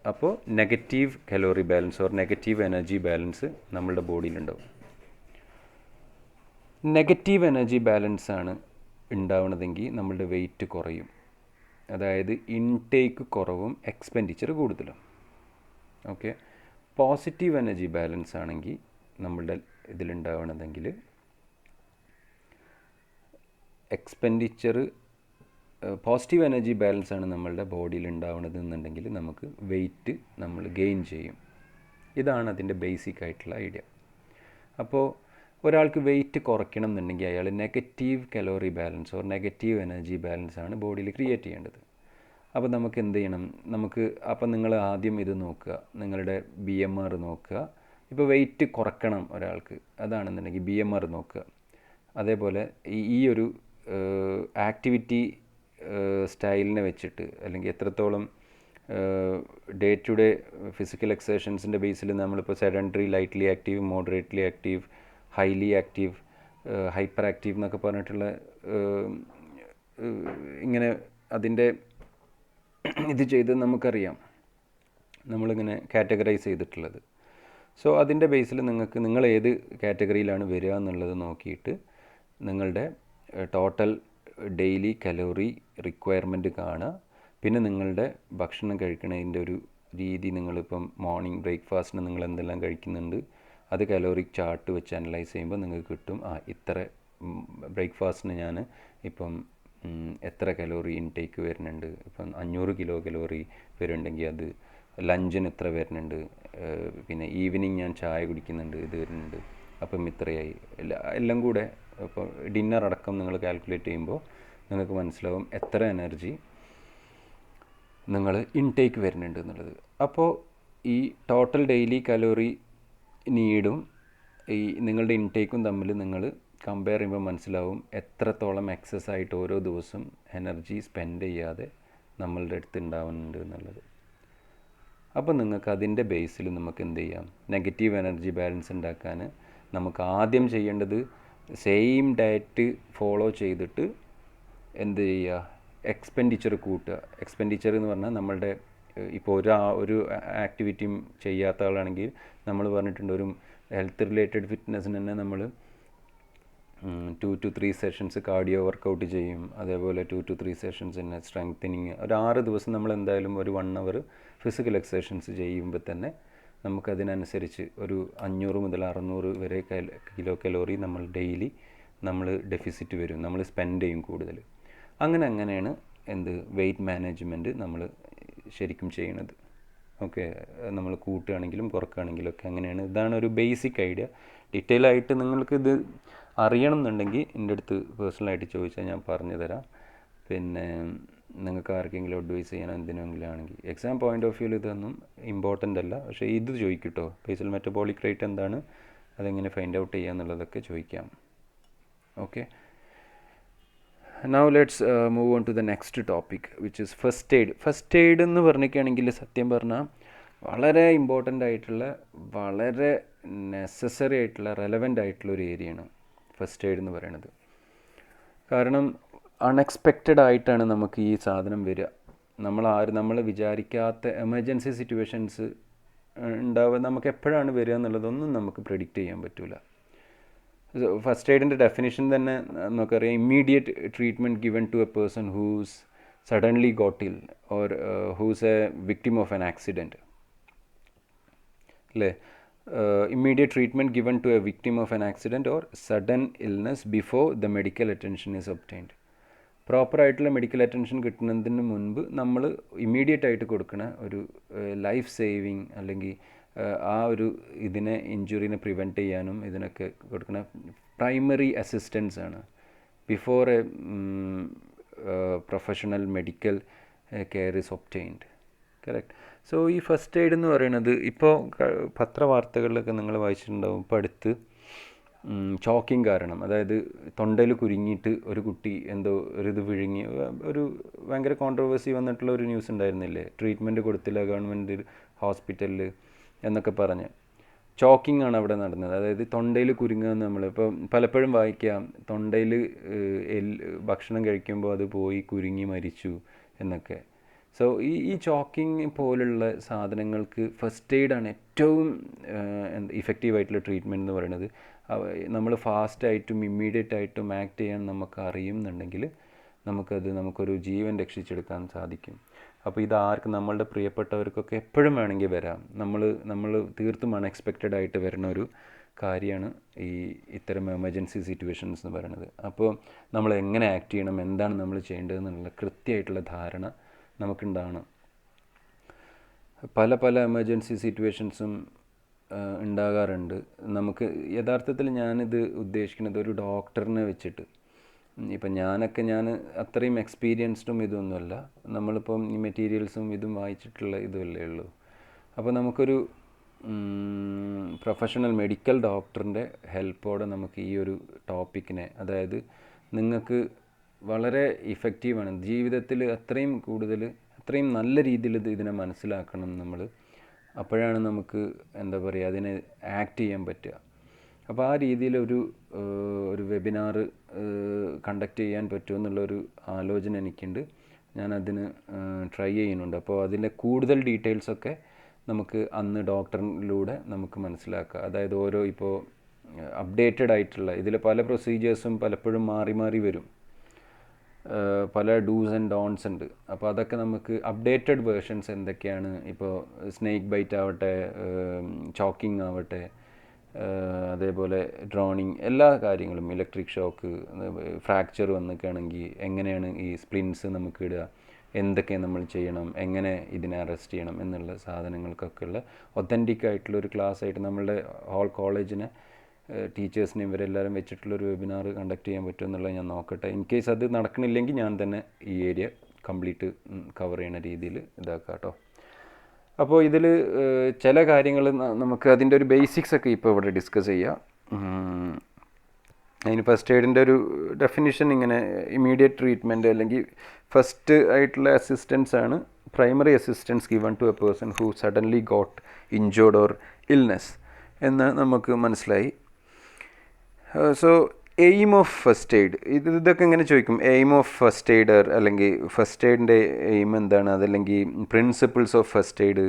അപ്പോൾ negative calorie balance or negative energy balance നമ്മളുടെ ബോഡിയിലുണ്ടാവും. നെഗറ്റീവ് എനർജി ബാലൻസ് ആണ് ഉണ്ടാവണതെങ്കിൽ നമ്മളുടെ വെയിറ്റ് കുറയും. അതായത് ഇൻടേക്ക് കുറവും എക്സ്പെൻഡിച്ചർ കൂടുതലും. ഓക്കെ, പോസിറ്റീവ് എനർജി ബാലൻസ് ആണെങ്കിൽ നമ്മളുടെ ഇതിലുണ്ടാവണതെങ്കിൽ എക്സ്പെൻഡിച്ചർ പോസിറ്റീവ് എനർജി ബാലൻസ് ആണ് നമ്മളുടെ ബോഡിയിൽ ഉണ്ടാവുന്നത് എന്നുണ്ടെങ്കിൽ നമുക്ക് വെയിറ്റ് നമ്മൾ ഗെയിൻ ചെയ്യും. ഇതാണ് അതിൻ്റെ ബേസിക് ആയിട്ടുള്ള ഐഡിയ. അപ്പോൾ ഒരാൾക്ക് വെയിറ്റ് കുറയ്ക്കണം എന്നുണ്ടെങ്കിൽ അയാൾ negative calorie balance or negative energy balance ആണ് ബോഡിയിൽ ക്രിയേറ്റ് ചെയ്യേണ്ടത്. അപ്പോൾ നമുക്ക് എന്ത് ചെയ്യണം, അപ്പോൾ നിങ്ങൾ ആദ്യം ഇത് നോക്കുക, നിങ്ങളുടെ BMR നോക്കുക. ഇപ്പോൾ വെയിറ്റ് കുറയ്ക്കണം ഒരാൾക്ക്, അതാണെന്നുണ്ടെങ്കിൽ BMR നോക്കുക. അതേപോലെ ഈ ഒരു ആക്ടിവിറ്റി സ്റ്റൈലിനെ വെച്ചിട്ട് അല്ലെങ്കിൽ എത്രത്തോളം ഡേ ടു ഡേ ഫിസിക്കൽ എക്സർസൈസിൻ്റെ ബേസിൽ നമ്മളിപ്പോൾ sedentary, lightly active, moderately active, highly active, hyper active എന്നൊക്കെ പറഞ്ഞിട്ടുള്ള ഇങ്ങനെ അതിൻ്റെ ഇത് ചെയ്ത് നമുക്കറിയാം, നമ്മളിങ്ങനെ കാറ്റഗറൈസ് ചെയ്തിട്ടുള്ളത്. സോ അതിൻ്റെ ബേസിൽ നിങ്ങൾ ഏത് കാറ്റഗറിയിലാണ് വരിക എന്നുള്ളത് നോക്കിയിട്ട് നിങ്ങളുടെ ടോട്ടൽ ഡെയിലി കലോറി റിക്വയർമെൻറ്റ് കാണുക. പിന്നെ നിങ്ങളുടെ ഭക്ഷണം കഴിക്കണതിൻ്റെ ഒരു രീതി, നിങ്ങളിപ്പം മോർണിംഗ് ബ്രേക്ക്ഫാസ്റ്റിന് നിങ്ങൾ എന്തെല്ലാം കഴിക്കുന്നുണ്ട് അത് കലോറിക് ചാർട്ട് വെച്ച് അനലൈസ് ചെയ്യുമ്പോൾ നിങ്ങൾക്ക് കിട്ടും, ഇത്ര ബ്രേക്ക്ഫാസ്റ്റിന് ഞാൻ ഇപ്പം എത്ര കലോറി ഇൻടേക്ക് വരുന്നുണ്ട്. ഇപ്പം 500 കിലോ കലോറി വരുന്നുണ്ടെങ്കിൽ അത് ലഞ്ചിന് ഇത്ര വരുന്നുണ്ട്, പിന്നെ ഈവനിങ് ഞാൻ ചായ കുടിക്കുന്നുണ്ട് ഇത് വരുന്നുണ്ട്, അപ്പം ഇത്രയായി. എല്ലാം കൂടെ ഇപ്പോൾ ഡിന്നർ അടക്കം നിങ്ങൾ കാൽക്കുലേറ്റ് ചെയ്യുമ്പോൾ നിങ്ങൾക്ക് മനസ്സിലാവും എത്ര എനർജി നിങ്ങൾ ഇൻടേക്ക് വരുന്നുണ്ട് എന്നുള്ളത്. അപ്പോൾ ഈ ടോട്ടൽ ഡെയിലി കലോറി നീഡും ഈ നിങ്ങളുടെ ഇൻടേക്കും തമ്മിൽ നിങ്ങൾ കമ്പയർ ചെയ്യുമ്പോൾ മനസ്സിലാവും എത്രത്തോളം എക്സസ് ആയിട്ട് ഓരോ ദിവസം എനർജി സ്പെൻഡ് ചെയ്യാതെ നമ്മളുടെ അടുത്ത് ഉണ്ടാവുന്നുണ്ട് എന്നുള്ളത്. അപ്പോൾ നിങ്ങൾക്ക് അതിൻ്റെ ബേസിൽ നമുക്ക് എന്ത് ചെയ്യാം, നെഗറ്റീവ് എനർജി ബാലൻസ് ഉണ്ടാക്കാൻ നമുക്ക് ആദ്യം ചെയ്യേണ്ടത് സെയിം ഡയറ്റ് ഫോളോ ചെയ്തിട്ട് എന്ത് ചെയ്യുക, എക്സ്പെൻഡിച്ചർ കൂട്ടുക. എക്സ്പെൻഡിച്ചർ എന്ന് പറഞ്ഞാൽ നമ്മളുടെ ഇപ്പോൾ ഒരു ആക്ടിവിറ്റിയും ചെയ്യാത്ത ആളാണെങ്കിൽ നമ്മൾ പറഞ്ഞിട്ടുണ്ട് ഒരു ഹെൽത്ത് റിലേറ്റഡ് ഫിറ്റ്നസ്സിന് തന്നെ നമ്മൾ 2 to 3 സെഷൻസ് കാർഡിയോ വർക്കൗട്ട് ചെയ്യും. അതേപോലെ 2 to 3 സെഷൻസ് തന്നെ സ്ട്രെങ്തനിങ്. ഒരു 6 ദിവസം നമ്മൾ എന്തായാലും ഒരു 1 hour ഫിസിക്കൽ എക്സസൈസസ് ചെയ്യുമ്പോൾ തന്നെ നമുക്കതിനനുസരിച്ച് ഒരു 500 മുതൽ 600 വരെ കിലോ കലോറി നമ്മൾ ഡെയിലി നമ്മൾ ഡെഫിസിറ്റ് വരും, നമ്മൾ സ്പെൻഡ് ചെയ്യും കൂടുതൽ. അങ്ങനെയാണ് വെയ്റ്റ് മാനേജ്മെൻറ്റ് നമ്മൾ ശരിക്കും ചെയ്യണത്. ഓക്കെ, നമ്മൾ കൂട്ടുകയാണെങ്കിലും കുറക്കുകയാണെങ്കിലും ഒക്കെ അങ്ങനെയാണ്. ഇതാണ് ഒരു ബേസിക് ഐഡിയ. ഡീറ്റെയിൽ ആയിട്ട് നിങ്ങൾക്കിത് അറിയണം എന്നുണ്ടെങ്കിൽ എൻ്റെ അടുത്ത് പേഴ്സണലായിട്ട് ചോദിച്ചാൽ ഞാൻ പറഞ്ഞു തരാം. പിന്നെ നിങ്ങൾക്ക് ആർക്കെങ്കിലും അഡ്വൈസ് ചെയ്യാനോ എന്തിനെങ്കിലും ആണെങ്കിൽ എക്സാം പോയിൻ്റ് ഓഫ് വ്യൂവിൽ ഇതൊന്നും ഇമ്പോർട്ടൻ്റ് അല്ല. പക്ഷേ ഇത് ചോദിക്കട്ടോ, ബേസൽ മെറ്റബോളിക് റേറ്റ് എന്താണ്, അതെങ്ങനെ ഫൈൻഡ് ഔട്ട് ചെയ്യുക എന്നുള്ളതൊക്കെ ചോദിക്കാം. Okay, now let's move on to the next topic, which is first aid. First aid എന്ന് പറഞ്ഞിരിക്കുകയാണെങ്കിൽ സത്യം പറഞ്ഞാൽ വളരെ ഇമ്പോർട്ടൻ്റ് ആയിട്ടുള്ള, വളരെ നെസസറി ആയിട്ടുള്ള, റെലവൻ്റ് ആയിട്ടുള്ള ഒരു ഏരിയയാണ് ഫസ്റ്റ് എയ്ഡ് എന്ന് പറയുന്നത്. കാരണം അൺഎക്സ്പെക്റ്റഡ് ആയിട്ടാണ് നമുക്ക് ഈ സാധനം വരിക. നമ്മൾ വിചാരിക്കാത്ത എമർജൻസി സിറ്റുവേഷൻസ് ഉണ്ടാവുക. നമുക്ക് എപ്പോഴാണ് വരിക എന്നുള്ളതൊന്നും നമുക്ക് പ്രെഡിക്റ്റ് ചെയ്യാൻ പറ്റില്ല. ഫസ്റ്റ് എയ്ഡിൻ്റെ ഡെഫിനിഷൻ തന്നെ നമുക്കറിയാം, immediate treatment given to a person who's suddenly got ill or who's a victim of an accident, അല്ലേ? Immediate treatment given to a victim of an accident or sudden illness before the medical attention is obtained. പ്രോപ്പറായിട്ടുള്ള medical attention കിട്ടുന്നതിന് മുൻപ് നമ്മൾ immediate ആയിട്ട് കൊടുക്കുന്ന ഒരു life saving അല്ലെങ്കിൽ ആ ഒരു ഇഞ്ചുറീനെ പ്രിവെൻറ്റ് ചെയ്യാനും ഇതിനൊക്കെ കൊടുക്കുന്ന പ്രൈമറി അസിസ്റ്റൻസ് ആണ് before A professional medical care is obtained. Correct. So ഈ ഫസ്റ്റ് എയ്ഡ് എന്ന് പറയുന്നത് ഇപ്പോൾ പത്രവാർത്തകളിലൊക്കെ നിങ്ങൾ വായിച്ചിട്ടുണ്ടാവും. ഇപ്പോൾ അടുത്ത് ചോക്കിങ് കാരണം, അതായത് തൊണ്ടയിൽ കുരുങ്ങിയിട്ട് ഒരു കുട്ടി എന്തോ വിഴുങ്ങി, ഒരു ഭയങ്കര കോൺട്രവേഴ്സി വന്നിട്ടുള്ള ഒരു ന്യൂസ് ഉണ്ടായിരുന്നില്ലേ? ട്രീറ്റ്മെൻറ്റ് കൊടുത്തില്ല ഗവൺമെൻറ് ഹോസ്പിറ്റലിൽ എന്നൊക്കെ പറഞ്ഞ്. ചോക്കിംഗ് ആണ് അവിടെ നടന്നത്. അതായത് തൊണ്ടയിൽ കുരുങ്ങുക എന്ന് നമ്മളിപ്പോൾ പലപ്പോഴും വായിക്കാം, തൊണ്ടയിൽ ഭക്ഷണം കഴിക്കുമ്പോൾ അത് പോയി കുരുങ്ങി മരിച്ചു എന്നൊക്കെ. സോ ഈ ചോക്കിങ് പോലുള്ള സാധനങ്ങൾക്ക് ഫസ്റ്റ് എയ്ഡാണ് ഏറ്റവും ഇഫക്റ്റീവായിട്ടുള്ള ട്രീറ്റ്മെൻറ്റ് എന്ന് പറയുന്നത്. നമ്മൾ ഫാസ്റ്റായിട്ടും ഇമ്മീഡിയറ്റ് ആയിട്ടും ആക്ട് ചെയ്യാൻ നമുക്ക് അറിയുന്നുണ്ടെങ്കിൽ നമുക്കൊരു ജീവൻ രക്ഷിച്ചെടുക്കാൻ സാധിക്കും. അപ്പോൾ ഇതാർക്കും, നമ്മളുടെ പ്രിയപ്പെട്ടവർക്കൊക്കെ എപ്പോഴും വേണമെങ്കിൽ വരാം. നമ്മൾ തീർത്തും അൺഎക്സ്പെക്റ്റഡ് ആയിട്ട് വരുന്ന ഒരു കാര്യമാണ് ഇത്തരം എമർജൻസി സിറ്റുവേഷൻസ് എന്ന് പറയുന്നത്. അപ്പോൾ നമ്മൾ എങ്ങനെ ആക്ട് ചെയ്യണം, എന്താണ് നമ്മൾ ചെയ്യേണ്ടതെന്നുള്ള കൃത്യമായിട്ടുള്ള ധാരണ നമുക്കുണ്ടാകണം. പല എമർജൻസി സിറ്റുവേഷൻസും ഉണ്ടാകാറുണ്ട്. നമുക്ക് യഥാർത്ഥത്തിൽ ഞാനിത് ഉദ്ദേശിക്കുന്നത് ഒരു ഡോക്ടറിനെ വെച്ചിട്ട്. ഇപ്പം ഞാൻ അത്രയും എക്സ്പീരിയൻസ്ഡും ഇതൊന്നുമല്ല. നമ്മളിപ്പം ഈ മെറ്റീരിയൽസും ഇതും വായിച്ചിട്ടുള്ള ഇതുമല്ലേ ഉള്ളൂ. അപ്പോൾ നമുക്കൊരു പ്രൊഫഷണൽ മെഡിക്കൽ ഡോക്ടറിൻ്റെ ഹെൽപ്പോടെ നമുക്ക് ഈ ഒരു ടോപ്പിക്കിനെ, അതായത് നിങ്ങൾക്ക് വളരെ ഇഫക്റ്റീവാണ് ജീവിതത്തിൽ അത്രയും നല്ല രീതിയിൽ ഇതിനെ മനസ്സിലാക്കണം നമ്മൾ. അപ്പോഴാണ് നമുക്ക് അതിനെ ആക്ട് ചെയ്യാൻ പറ്റുക. അപ്പോൾ ആ രീതിയിൽ ഒരു വെബിനാർ കണ്ടക്ട് ചെയ്യാൻ പറ്റുമെന്നുള്ളൊരു ആലോചന എനിക്കുണ്ട്. ഞാനതിന് ട്രൈ ചെയ്യുന്നുണ്ട്. അപ്പോൾ അതിൻ്റെ കൂടുതൽ ഡീറ്റെയിൽസൊക്കെ നമുക്ക് അന്ന് ഡോക്ടറിലൂടെ നമുക്ക് മനസ്സിലാക്കാം. അതായത് ഇപ്പോൾ അപ്ഡേറ്റഡ് ആയിട്ടുള്ള ഇതിൽ പല പ്രൊസീജിയേഴ്സും പലപ്പോഴും മാറി വരും. പല ഡൂസ് ആൻഡ് ഡോൺസ് ഉണ്ട്. അപ്പോൾ അതൊക്കെ നമുക്ക് അപ്ഡേറ്റഡ് വേർഷൻസ് എന്തൊക്കെയാണ്, ഇപ്പോൾ സ്നേക്ക് ബൈറ്റ് ആവട്ടെ, ചോക്കിംഗ് ആവട്ടെ, അതേപോലെ ഡ്രോണിങ്, എല്ലാ കാര്യങ്ങളും, ഇലക്ട്രിക് ഷോക്ക്, ഫ്രാക്ചർ വന്നിക്കുകയാണെങ്കിൽ എങ്ങനെയാണ് ഈ സ്പ്ലിൻസ് നമുക്ക് ഇടുക, എന്തൊക്കെ നമ്മൾ ചെയ്യണം, എങ്ങനെ ഇതിനെ അറസ്റ്റ് ചെയ്യണം എന്നുള്ള സാധനങ്ങൾക്കൊക്കെയുള്ള ഒത്തൻറ്റിക് ആയിട്ടുള്ളൊരു ക്ലാസ് ആയിട്ട് നമ്മളുടെ ഹോൾ കോളേജിനെ ടീച്ചേഴ്സിനെ ഇവരെല്ലാവരും വെച്ചിട്ടുള്ളൊരു വെബിനാർ കണ്ടക്ട് ചെയ്യാൻ പറ്റുമെന്നുള്ളത് ഞാൻ നോക്കട്ടെ. ഇൻ കേസ് അത് നടക്കണില്ലെങ്കിൽ ഞാൻ തന്നെ ഈ ഏരിയ കംപ്ലീറ്റ് കവർ ചെയ്യുന്ന രീതിയിൽ ഇതാക്കാം കേട്ടോ. അപ്പോൾ ഇതിൽ ചില കാര്യങ്ങൾ നമുക്ക് അതിൻ്റെ ഒരു ബേസിക്സ് ഒക്കെ ഇപ്പോൾ ഇവിടെ ഡിസ്കസ് ചെയ്യാം. അതിന് ഫസ്റ്റ് എയ്ഡിൻ്റെ ഒരു ഡെഫിനിഷൻ ഇങ്ങനെ: ഇമ്മീഡിയറ്റ് ട്രീറ്റ്മെൻറ്റ് അല്ലെങ്കിൽ ഫസ്റ്റ് ആയിട്ടുള്ള അസിസ്റ്റൻസ് ആണ് primary assistance given to a person who suddenly got injured or illness എന്ന് നമുക്ക് മനസ്സിലായി. So aim of first aid, ഇതൊക്കെ എങ്ങനെ ചോദിക്കും. എയിം ഓഫ് ഫസ്റ്റ് എയ്ഡർ അല്ലെങ്കിൽ ഫസ്റ്റ് എയ്ഡിൻ്റെ എയിം എന്താണ്, അതല്ലെങ്കിൽ പ്രിൻസിപ്പിൾസ് ഓഫ് ഫസ്റ്റ് എയ്ഡ്,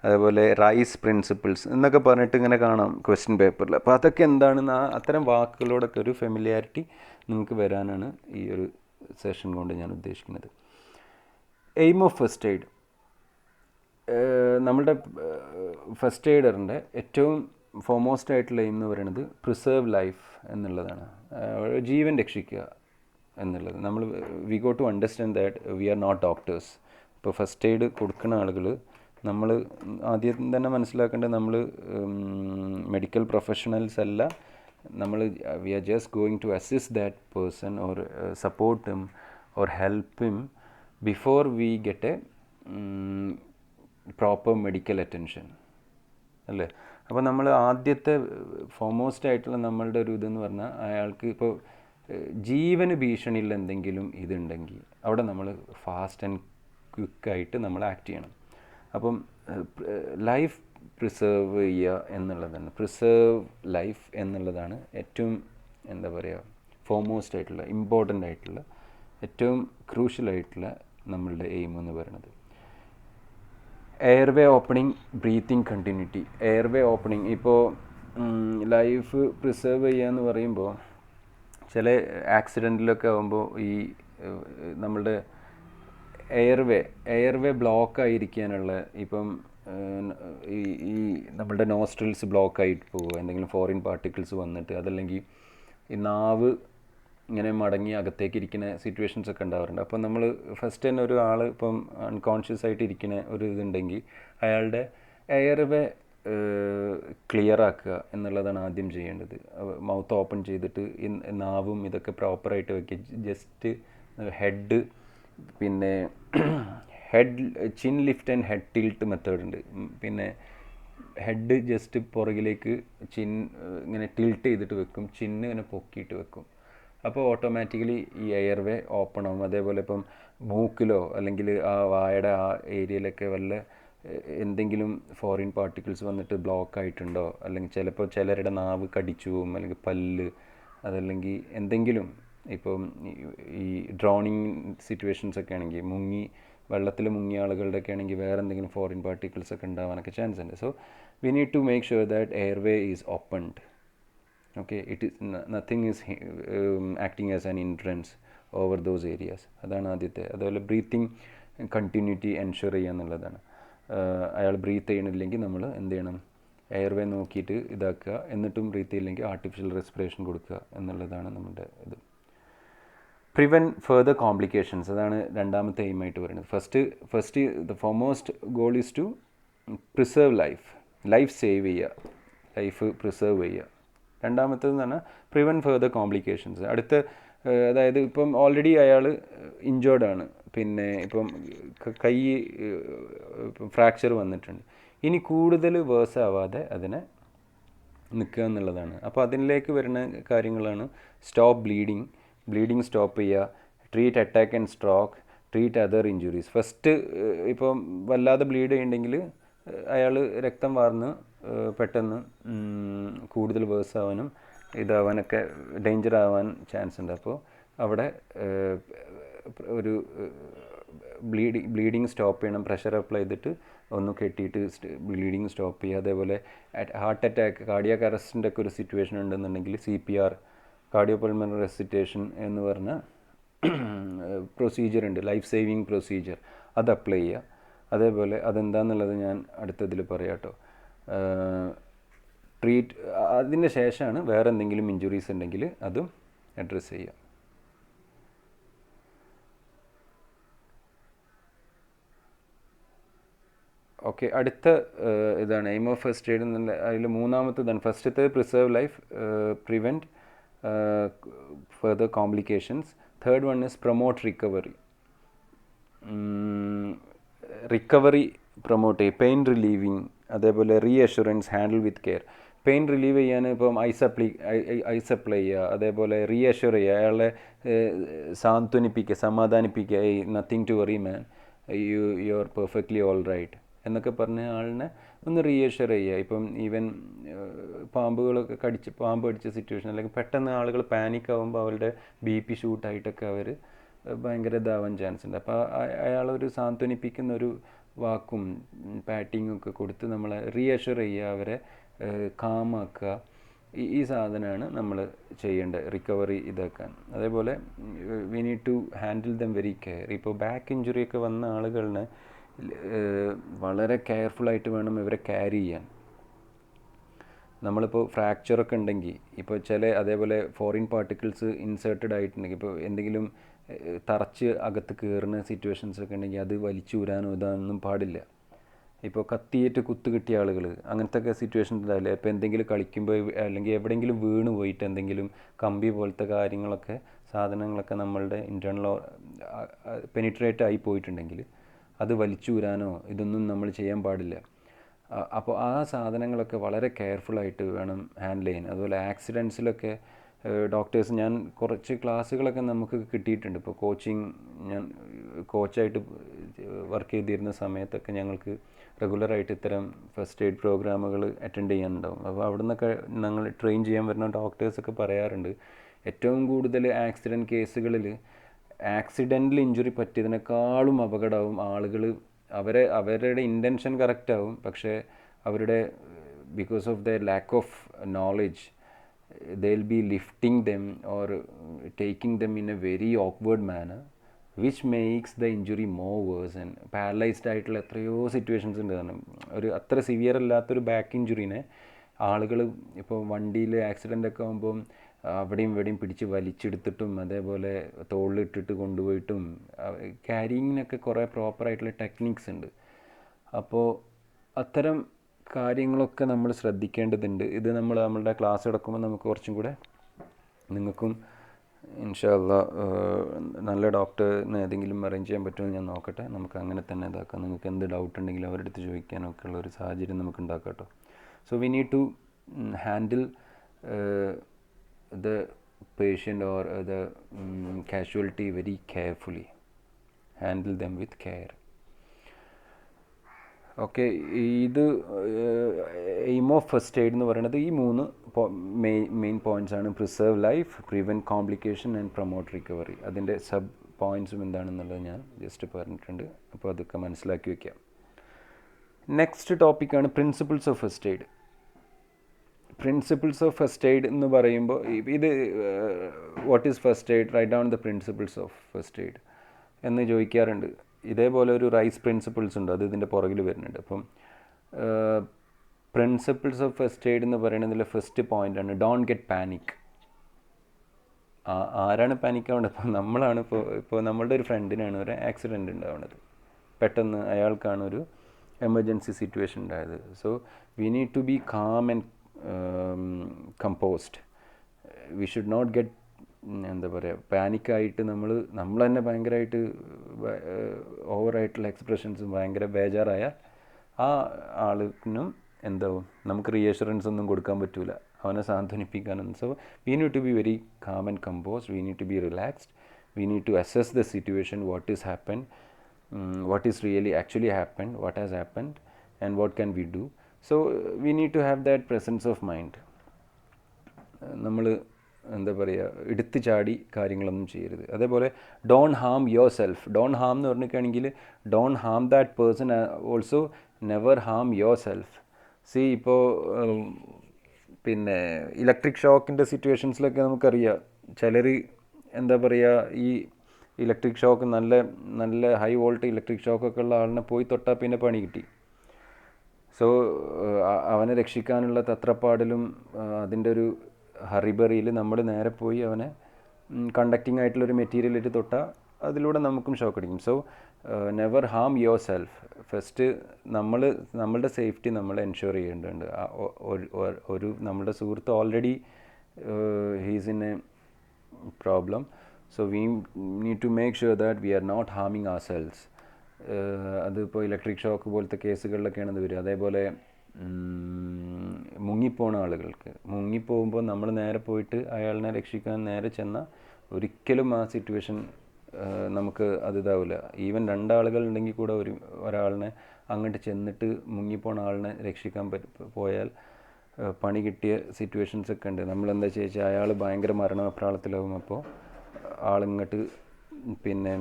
അതേപോലെ റൈസ് പ്രിൻസിപ്പിൾസ് എന്നൊക്കെ പറഞ്ഞിട്ട് ഇങ്ങനെ കാണാം ക്വസ്റ്റ്യൻ പേപ്പറിൽ. അപ്പോൾ അതൊക്കെ എന്താണെന്ന് അത്തരം വാക്കുകളോടൊക്കെ ഒരു ഫെമിലിയാരിറ്റി നിങ്ങൾക്ക് വരാനാണ് ഈ ഒരു സെഷൻ കൊണ്ട് ഞാൻ ഉദ്ദേശിക്കുന്നത്. എയിം ഓഫ് ഫസ്റ്റ് എയ്ഡ്, നമ്മളുടെ ഫസ്റ്റ് എയ്ഡറിൻ്റെ ഏറ്റവും ഫോമോസ്റ്റ് ആയിട്ടുള്ള എയിം എന്ന് പറയുന്നത് പ്രിസേർവ് ലൈഫ് എന്നുള്ളതാണ്, ജീവൻ രക്ഷിക്കുക എന്നുള്ളത്. നമ്മൾ we go to understand that we are not doctors. ഇപ്പോൾ ഫസ്റ്റ് എയ്ഡ് കൊടുക്കുന്ന ആളുകൾ നമ്മൾ ആദ്യം തന്നെ മനസ്സിലാക്കേണ്ടത് നമ്മൾ മെഡിക്കൽ പ്രൊഫഷണൽസ് അല്ല. നമ്മൾ we are just going to assist that person or support him or help him before we get a proper medical attention അല്ലേ. അപ്പോൾ നമ്മൾ ആദ്യത്തെ ഫോമോസ്റ്റ് ആയിട്ടുള്ള നമ്മളുടെ ഒരു ഇതെന്ന് പറഞ്ഞാൽ അയാൾക്ക് ഇപ്പോൾ ജീവന് ഭീഷണിയുള്ള എന്തെങ്കിലും ഇതുണ്ടെങ്കിൽ അവിടെ നമ്മൾ ഫാസ്റ്റ് ആൻഡ് ക്വിക്കായിട്ട് നമ്മൾ ആക്ട് ചെയ്യണം. അപ്പം ലൈഫ് പ്രിസേർവ് ചെയ്യുക എന്നുള്ളതാണ്, പ്രിസേർവ് ലൈഫ് എന്നുള്ളതാണ് ഏറ്റവും എന്താ പറയുക ഫോമോസ്റ്റ് ആയിട്ടുള്ള ഇമ്പോർട്ടൻ്റ് ആയിട്ടുള്ള ഏറ്റവും ക്രൂഷ്യലായിട്ടുള്ള നമ്മളുടെ എയിം എന്ന് പറയുന്നത്. Airway opening, breathing continuity. Airway opening, ഇപ്പോൾ ലൈഫ് പ്രിസേർവ് ചെയ്യുക എന്ന് പറയുമ്പോൾ ചില ആക്സിഡൻറ്റിലൊക്കെ ആകുമ്പോൾ ഈ നമ്മളുടെ എയർവേ ബ്ലോക്ക് ആയിരിക്കാനുള്ള, ഇപ്പം ഈ നമ്മളുടെ നോസ്ട്രിൽസ് ബ്ലോക്ക് ആയിട്ട് പോവുക, എന്തെങ്കിലും ഫോറിൻ പാർട്ടിക്കിൾസ് വന്നിട്ട്, അതല്ലെങ്കിൽ ഈ നാവ് ഇങ്ങനെ മടങ്ങി അകത്തേക്ക് ഇരിക്കുന്ന സിറ്റുവേഷൻസ് ഒക്കെ ഉണ്ടാവാറുണ്ട്. അപ്പോൾ നമ്മൾ ഫസ്റ്റ് തന്നെ ഒരു ആൾ ഇപ്പം അൺകോൺഷ്യസ് ആയിട്ട് ഇരിക്കുന്ന ഒരു ഇതുണ്ടെങ്കിൽ അയാളുടെ എയർവേ ക്ലിയർ ആക്കുക എന്നുള്ളതാണ് ആദ്യം ചെയ്യേണ്ടത്. മൗത്ത് ഓപ്പൺ ചെയ്തിട്ട് നാവും ഇതൊക്കെ പ്രോപ്പറായിട്ട് വയ്ക്കുക. ജസ്റ്റ് ഹെഡ്, പിന്നെ chin lift and head tilt method ഉണ്ട്. പിന്നെ ഹെഡ് ജസ്റ്റ് പുറകിലേക്ക് ഇങ്ങനെ ടിൽറ്റ് ചെയ്തിട്ട് വെക്കും, ചിന്ന് ഇങ്ങനെ പൊക്കിയിട്ട് വെക്കും. അപ്പോൾ ഓട്ടോമാറ്റിക്കലി ഈ എയർവേ ഓപ്പൺ ആവും. അതേപോലെ ഇപ്പം മൂക്കിലോ അല്ലെങ്കിൽ ആ വായയുടെ ആ ഏരിയയിലൊക്കെ വല്ല എന്തെങ്കിലും ഫോറിൻ പാർട്ടിക്കിൾസ് വന്നിട്ട് ബ്ലോക്ക് ആയിട്ടുണ്ടോ, അല്ലെങ്കിൽ ചിലപ്പോൾ ചിലരുടെ നാവ് കടിച്ചു പോവും, അല്ലെങ്കിൽ പല്ല്, അതല്ലെങ്കിൽ എന്തെങ്കിലും ഇപ്പം ഈ ഡ്രോണിങ് സിറ്റുവേഷൻസ് ഒക്കെ ആണെങ്കിൽ വെള്ളത്തിൽ മുങ്ങിയ ആളുകളുടെയൊക്കെ ആണെങ്കിൽ വേറെ എന്തെങ്കിലും ഫോറിൻ പാർട്ടിക്കിൾസ് ഒക്കെ ഉണ്ടാവാനൊക്കെ ചാൻസ് ഉണ്ട്. So we need to make sure that airway is opened. Okay, it is nothing is acting as an hindrance over those areas. അതാണ് ആദ്യത്തെ. അതുപോലെ ബ്രീത്തിങ് കണ്ടിന്യൂറ്റി എൻഷുർ ചെയ്യുക എന്നുള്ളതാണ്. അയാൾ ബ്രീത്ത് ചെയ്യണില്ലെങ്കിൽ നമ്മൾ എന്ത് ചെയ്യണം, എയർവേ നോക്കിയിട്ട് ഇതാക്കുക. എന്നിട്ടും ബ്രീത്ത് ചെയ്യില്ലെങ്കിൽ ആർട്ടിഫിഷ്യൽ റെസ്പിറേഷൻ കൊടുക്കുക എന്നുള്ളതാണ് നമ്മുടെ ഇത്. പ്രിവെൻറ്റ് ഫെർദർ കോംപ്ലിക്കേഷൻസ്, അതാണ് രണ്ടാമത്തെ എയിമായിട്ട് പറയുന്നത്. First the foremost goal is to preserve life save ചെയ്യുക, ലൈഫ് പ്രിസേർവ് ചെയ്യുക. രണ്ടാമത്തേതെന്ന് പറഞ്ഞാൽ പ്രിവെൻറ്റ് ഫെർദർ കോംപ്ലിക്കേഷൻസ്. അതായത് ഇപ്പം ഓൾറെഡി അയാൾ ഇഞ്ചേർഡ് ആണ്, പിന്നെ ഇപ്പം കൈ ഫ്രാക്ചർ വന്നിട്ടുണ്ട്, ഇനി കൂടുതൽ വേഴ്സ് ആവാതെ അതിനെ നിൽക്കുക എന്നുള്ളതാണ്. അപ്പോൾ അതിലേക്ക് വരുന്ന കാര്യങ്ങളാണ് സ്റ്റോപ്പ് ബ്ലീഡിങ് സ്റ്റോപ്പ് ചെയ്യുക, treat attack and stroke, treat other injuries. First ഇപ്പം വല്ലാതെ ബ്ലീഡ് ചെയ്യുന്നുണ്ടെങ്കിൽ അയാൾ രക്തം വാർന്ന് പെട്ടെന്ന് കൂടുതൽ വേഴ്സ് ആവാനും ഇതാവാനൊക്കെ ഡേഞ്ചർ ആവാൻ ചാൻസ് ഉണ്ട്. അപ്പോൾ അവിടെ ഒരു ബ്ലീഡിങ് സ്റ്റോപ്പ് ചെയ്യണം, പ്രഷർ അപ്ലൈ ചെയ്തിട്ട് ഒന്ന് കെട്ടിയിട്ട് ബ്ലീഡിങ് സ്റ്റോപ്പ് ചെയ്യുക. അതേപോലെ ഹാർട്ട് അറ്റാക്ക്, കാർഡിയാക് അറസ്റ്റിൻ്റെ ഒക്കെ ഒരു സിറ്റുവേഷൻ ഉണ്ടെന്നുണ്ടെങ്കിൽ CPR, കാർഡിയോപൾമണറി റെസിറ്റേഷൻ എന്ന് പറഞ്ഞ പ്രൊസീജിയർ ഉണ്ട്, ലൈഫ് സേവിങ് പ്രൊസീജിയർ, അത് അപ്ലൈ ചെയ്യുക. അതേപോലെ അതെന്താണെന്നുള്ളത് ഞാൻ അടുത്തതിൽ പറയാം കേട്ടോ. അതിന് ശേഷമാണ് വേറെ എന്തെങ്കിലും ഇഞ്ചുറീസ് ഉണ്ടെങ്കിൽ അതും അഡ്രസ്സ് ചെയ്യുക. ഓക്കെ, അടുത്ത ഇതാണ് എയിം ഓഫ് ഫസ്റ്റ് എയ്ഡ് എന്നുള്ള. അതിൽ മൂന്നാമത്തേതാണ് ഫസ്റ്റത്തെ preserve life, prevent further complications. Third one is promote recovery promote ചെയ്യും, പെയിൻ റിലീവിങ്, അതേപോലെ reassurance, handle with care. Pain relieve ചെയ്യാൻ ഇപ്പം ഐസ് അപ്ലൈ ചെയ്യുക, അതേപോലെ റീഅഷുർ ചെയ്യുക, അയാളെ സാന്ത്വനിപ്പിക്കുക, സമാധാനിപ്പിക്കുക, nothing to worry man, you are perfectly all right എന്നൊക്കെ പറഞ്ഞ് ആളിനെ ഒന്ന് റീഅഷ്വർ ചെയ്യുക. ഇപ്പം ഈവൻ പാമ്പുകളൊക്കെ പാമ്പ് കടിച്ച സിറ്റുവേഷൻ അല്ലെങ്കിൽ പെട്ടെന്ന് ആളുകൾ പാനിക് ആകുമ്പോൾ അവരുടെ BP ഷൂട്ടായിട്ടൊക്കെ അവർ ഭയങ്കര ഇതാവാൻ ചാൻസ് ഉണ്ട്. അപ്പോൾ അയാളൊരു സാന്ത്വനിപ്പിക്കുന്ന ഒരു വാക്കും പാറ്റിങ്ങും ഒക്കെ കൊടുത്ത് നമ്മളെ റീഅഷ്വർ ചെയ്യുക, അവരെ കാമാക്കുക. ഈ സാധനമാണ് നമ്മൾ ചെയ്യേണ്ടത് റിക്കവറി ഇതാക്കാൻ. അതേപോലെ we need to handle them very care. ഇപ്പോൾ ബാക്ക് ഇഞ്ചുറി ഒക്കെ വന്ന ആളുകളിനെ വളരെ കെയർഫുള്ളായിട്ട് വേണം ഇവരെ ക്യാരി ചെയ്യാൻ. നമ്മളിപ്പോൾ ഫ്രാക്ചറൊക്കെ ഉണ്ടെങ്കിൽ, ഇപ്പോൾ അതേപോലെ ഫോറിൻ പാർട്ടിക്കിൾസ് ഇൻസേർട്ടഡ് ആയിട്ടുണ്ടെങ്കിൽ, ഇപ്പോൾ എന്തെങ്കിലും തറച്ച് അകത്ത് കയറുന്ന സിറ്റുവേഷൻസൊക്കെ ഉണ്ടെങ്കിൽ അത് വലിച്ചൂരാനോ ഇതാനൊന്നും പാടില്ല. ഇപ്പോൾ കത്തിയേറ്റ് കുത്ത് കിട്ടിയ ആളുകൾ അങ്ങനത്തെ ഒക്കെ സിറ്റുവേഷൻ ഉണ്ടാവില്ല. ഇപ്പോൾ എന്തെങ്കിലും കളിക്കുമ്പോൾ അല്ലെങ്കിൽ എവിടെയെങ്കിലും വീണ് പോയിട്ട് എന്തെങ്കിലും കമ്പി പോലത്തെ കാര്യങ്ങളൊക്കെ സാധനങ്ങളൊക്കെ നമ്മളുടെ ഇൻറ്റേർണൽ പെനിട്രേറ്റ് ആയി പോയിട്ടുണ്ടെങ്കിൽ അത് വലിച്ചൂരാനോ ഇതൊന്നും നമ്മൾ ചെയ്യാൻ പാടില്ല. അപ്പോൾ ആ സാധനങ്ങളൊക്കെ വളരെ കെയർഫുള്ളായിട്ട് വേണം ഹാൻഡിൽ ചെയ്യാൻ. അതുപോലെ ആക്സിഡൻസിലൊക്കെ ഡോക്ടേഴ്സ്, ഞാൻ കുറച്ച് ക്ലാസ്സുകളൊക്കെ നമുക്ക് കിട്ടിയിട്ടുണ്ട്. ഇപ്പോൾ ഞാൻ കോച്ചായിട്ട് വർക്ക് ചെയ്തിരുന്ന സമയത്തൊക്കെ ഞങ്ങൾക്ക് റെഗുലറായിട്ട് ഇത്തരം ഫസ്റ്റ് എയ്ഡ് പ്രോഗ്രാമുകൾ അറ്റൻഡ് ചെയ്യാനുണ്ടാവും. അപ്പോൾ അവിടെ നിന്നൊക്കെ ഞങ്ങൾ ട്രെയിൻ ചെയ്യാൻ വരുന്ന ഡോക്ടേഴ്സൊക്കെ പറയാറുണ്ട്, ഏറ്റവും കൂടുതൽ ആക്സിഡൻറ്റ് കേസുകളിൽ ആക്സിഡൻ്റൽ ഇഞ്ചുറി പറ്റിയതിനേക്കാളും അപകടമാവും ആളുകൾ. അവരുടെ ഇൻറ്റൻഷൻ കറക്റ്റാവും, പക്ഷേ അവരുടെ because of the lack of knowledge they'll be lifting them or taking them in a very awkward manner, which makes the injury more worse. And paralyzed ആയിട്ടുള്ള എത്രയോ സിറ്റുവേഷൻസ് ഉണ്ട്. കാരണം ഒരു അത്ര സിവിയർ അല്ലാത്തൊരു ബാക്ക് ഇഞ്ചുറീനെ ആളുകൾ ഇപ്പോൾ വണ്ടിയിൽ ആക്സിഡൻ്റ് ഒക്കെ ആകുമ്പം അവിടെയും ഇവിടെയും പിടിച്ച് വലിച്ചെടുത്തിട്ടും അതേപോലെ തോളിലിട്ടിട്ട് കൊണ്ടുപോയിട്ടും ക്യാരിങ്ങിനൊക്കെ കുറേ പ്രോപ്പറായിട്ടുള്ള ടെക്നിക്സ് ഉണ്ട്. അപ്പോൾ അത്തരം കാര്യങ്ങളൊക്കെ നമ്മൾ ശ്രദ്ധിക്കേണ്ടതുണ്ട്. ഇത് നമ്മളുടെ ക്ലാസ് എടുക്കുമ്പോൾ നമുക്ക് കുറച്ചും കൂടെ നിങ്ങൾക്കും ഇൻഷാ അല്ലാഹ് നല്ല ഡോക്ടറിന് ഏതെങ്കിലും അറേഞ്ച് ചെയ്യാൻ പറ്റുമെന്ന് ഞാൻ നോക്കട്ടെ. നമുക്ക് അങ്ങനെ തന്നെ ഇതാക്കാം. നിങ്ങൾക്ക് എന്ത് ഡൗട്ട് ഉണ്ടെങ്കിലും അവരുടെ അടുത്ത് ചോദിക്കാനൊക്കെ ഉള്ള ഒരു സാഹചര്യം നമുക്ക് ഉണ്ടാക്കാം കേട്ടോ. So we need to handle the patient or the casualty very carefully. Handle them with care. Okay, ഇത് എയിം ഓഫ് ഫസ്റ്റ് എയ്ഡ് എന്ന് പറയുന്നത് ഈ 3 മെയിൻ പോയിൻറ്റ്സ് ആണ്. Preserve life, prevent complication and promote recovery. അതിൻ്റെ സബ് പോയിൻറ്റ്സും എന്താണെന്നുള്ളത് ഞാൻ just പറഞ്ഞിട്ടുണ്ട്. അപ്പോൾ അതൊക്കെ മനസ്സിലാക്കി വയ്ക്കാം. നെക്സ്റ്റ് ടോപ്പിക്കാണ് principles of first aid. Principles of first aid എന്ന് പറയുമ്പോൾ ഇത് what is first aid, write down the principles of first aid എന്ന് ചോദിക്കാറുണ്ട്. ഇതേപോലെ ഒരു റൈസ് പ്രിൻസിപ്പിൾസ് ഉണ്ട്, അത് ഇതിൻ്റെ പുറകിൽ വരുന്നുണ്ട്. അപ്പം പ്രിൻസിപ്പിൾസ് ഓഫ് ഫസ്റ്റ് എയ്ഡ് എന്ന് പറയുന്നതിൽ ഫസ്റ്റ് പോയിൻ്റാണ് ഡോണ്ട് ഗെറ്റ് പാനിക്. ആരാണ് പാനിക് ആവേണ്ടത്? ഇപ്പോൾ നമ്മളാണ്. ഇപ്പോൾ നമ്മളുടെ ഒരു ഫ്രണ്ടിനാണ് ഒരു ആക്സിഡൻറ്റ് ഉണ്ടാവുന്നത്, പെട്ടെന്ന് അയാൾക്കാണ് ഒരു എമർജൻസി സിറ്റുവേഷൻ ഉണ്ടായത്. So we need to be calm and composed. We should not get എന്താ പറയുക പാനിക്കായിട്ട് നമ്മൾ തന്നെ ഭയങ്കരമായിട്ട് ഓവറായിട്ടുള്ള എക്സ്പ്രഷൻസും ഭയങ്കര ബേജാറായ ആ ആളിനും എന്താവും, നമുക്ക് റീഅഷുറൻസ് ഒന്നും കൊടുക്കാൻ പറ്റില്ല, അവനെ സാന്ത്വനിപ്പിക്കാനൊന്നും. So we need to be very calm and composed. We need to be relaxed. We need to assess the situation, what is happen, what is really actually happen, what has happened and what can we do. So we need to have that presence of mind. നമ്മൾ എന്താ പറയുക, എടുത്തു ചാടി കാര്യങ്ങളൊന്നും ചെയ്യരുത്. അതേപോലെ don't harm yourself. Don't harm എന്ന് പറഞ്ഞിട്ടാണെങ്കിൽ don't harm that person, also never harm yourself. ഇപ്പോൾ പിന്നെ ഇലക്ട്രിക് ഷോക്കിൻ്റെ സിറ്റുവേഷൻസിലൊക്കെ നമുക്കറിയാം, ചിലർ എന്താ പറയുക, ഈ ഇലക്ട്രിക് ഷോക്ക് നല്ല ഹൈ വോൾട്ട് ഇലക്ട്രിക് ഷോക്കൊക്കെ ഉള്ള ആളിനെ പോയി തൊട്ടാൽ പിന്നെ പണി കിട്ടി. സോ അവനെ രക്ഷിക്കാനുള്ള തത്രപ്പാടിലും അതിൻ്റെ ഒരു ഹറിബറിയിൽ നമ്മൾ നേരെ പോയി അവനെ കണ്ടക്റ്റിംഗ് ആയിട്ടുള്ളൊരു മെറ്റീരിയലിട്ട് തൊട്ടാൽ അതിലൂടെ നമുക്കും ഷോക്ക് അടിക്കും. So never harm yourself. First നമ്മളുടെ സേഫ്റ്റി നമ്മൾ എൻഷുർ ചെയ്യേണ്ടതുണ്ട്. ഒരു നമ്മളുടെ സുഹൃത്ത് already he's in a problem. So we need to make sure that we are not ഹാമിങ് അവർ സെൽസ്. അതിപ്പോൾ ഇലക്ട്രിക് ഷോക്ക് പോലത്തെ കേസുകളിലൊക്കെയാണ് അത് വരിക. അതേപോലെ മുങ്ങിപ്പോണ ആളുകൾക്ക്, മുങ്ങിപ്പോകുമ്പോൾ നമ്മൾ നേരെ പോയിട്ട് അയാളിനെ രക്ഷിക്കാൻ നേരെ ചെന്നാൽ ഒരിക്കലും ആ സിറ്റുവേഷൻ നമുക്ക് അത് ഇതാവില്ല. ഈവൻ രണ്ടാളുകൾ ഉണ്ടെങ്കിൽ കൂടെ ഒരാളിനെ അങ്ങോട്ട് ചെന്നിട്ട് മുങ്ങിപ്പോണ ആളിനെ രക്ഷിക്കാൻ പോയാൽ പണി കിട്ടിയ സിറ്റുവേഷൻസ് ഒക്കെ ഉണ്ട്. നമ്മളെന്താ ചോദിച്ചാൽ അയാൾ ഭയങ്കര മരണപ്രാളത്തിലാവും. അപ്പോൾ ആളിങ്ങോട്ട് പിന്നെ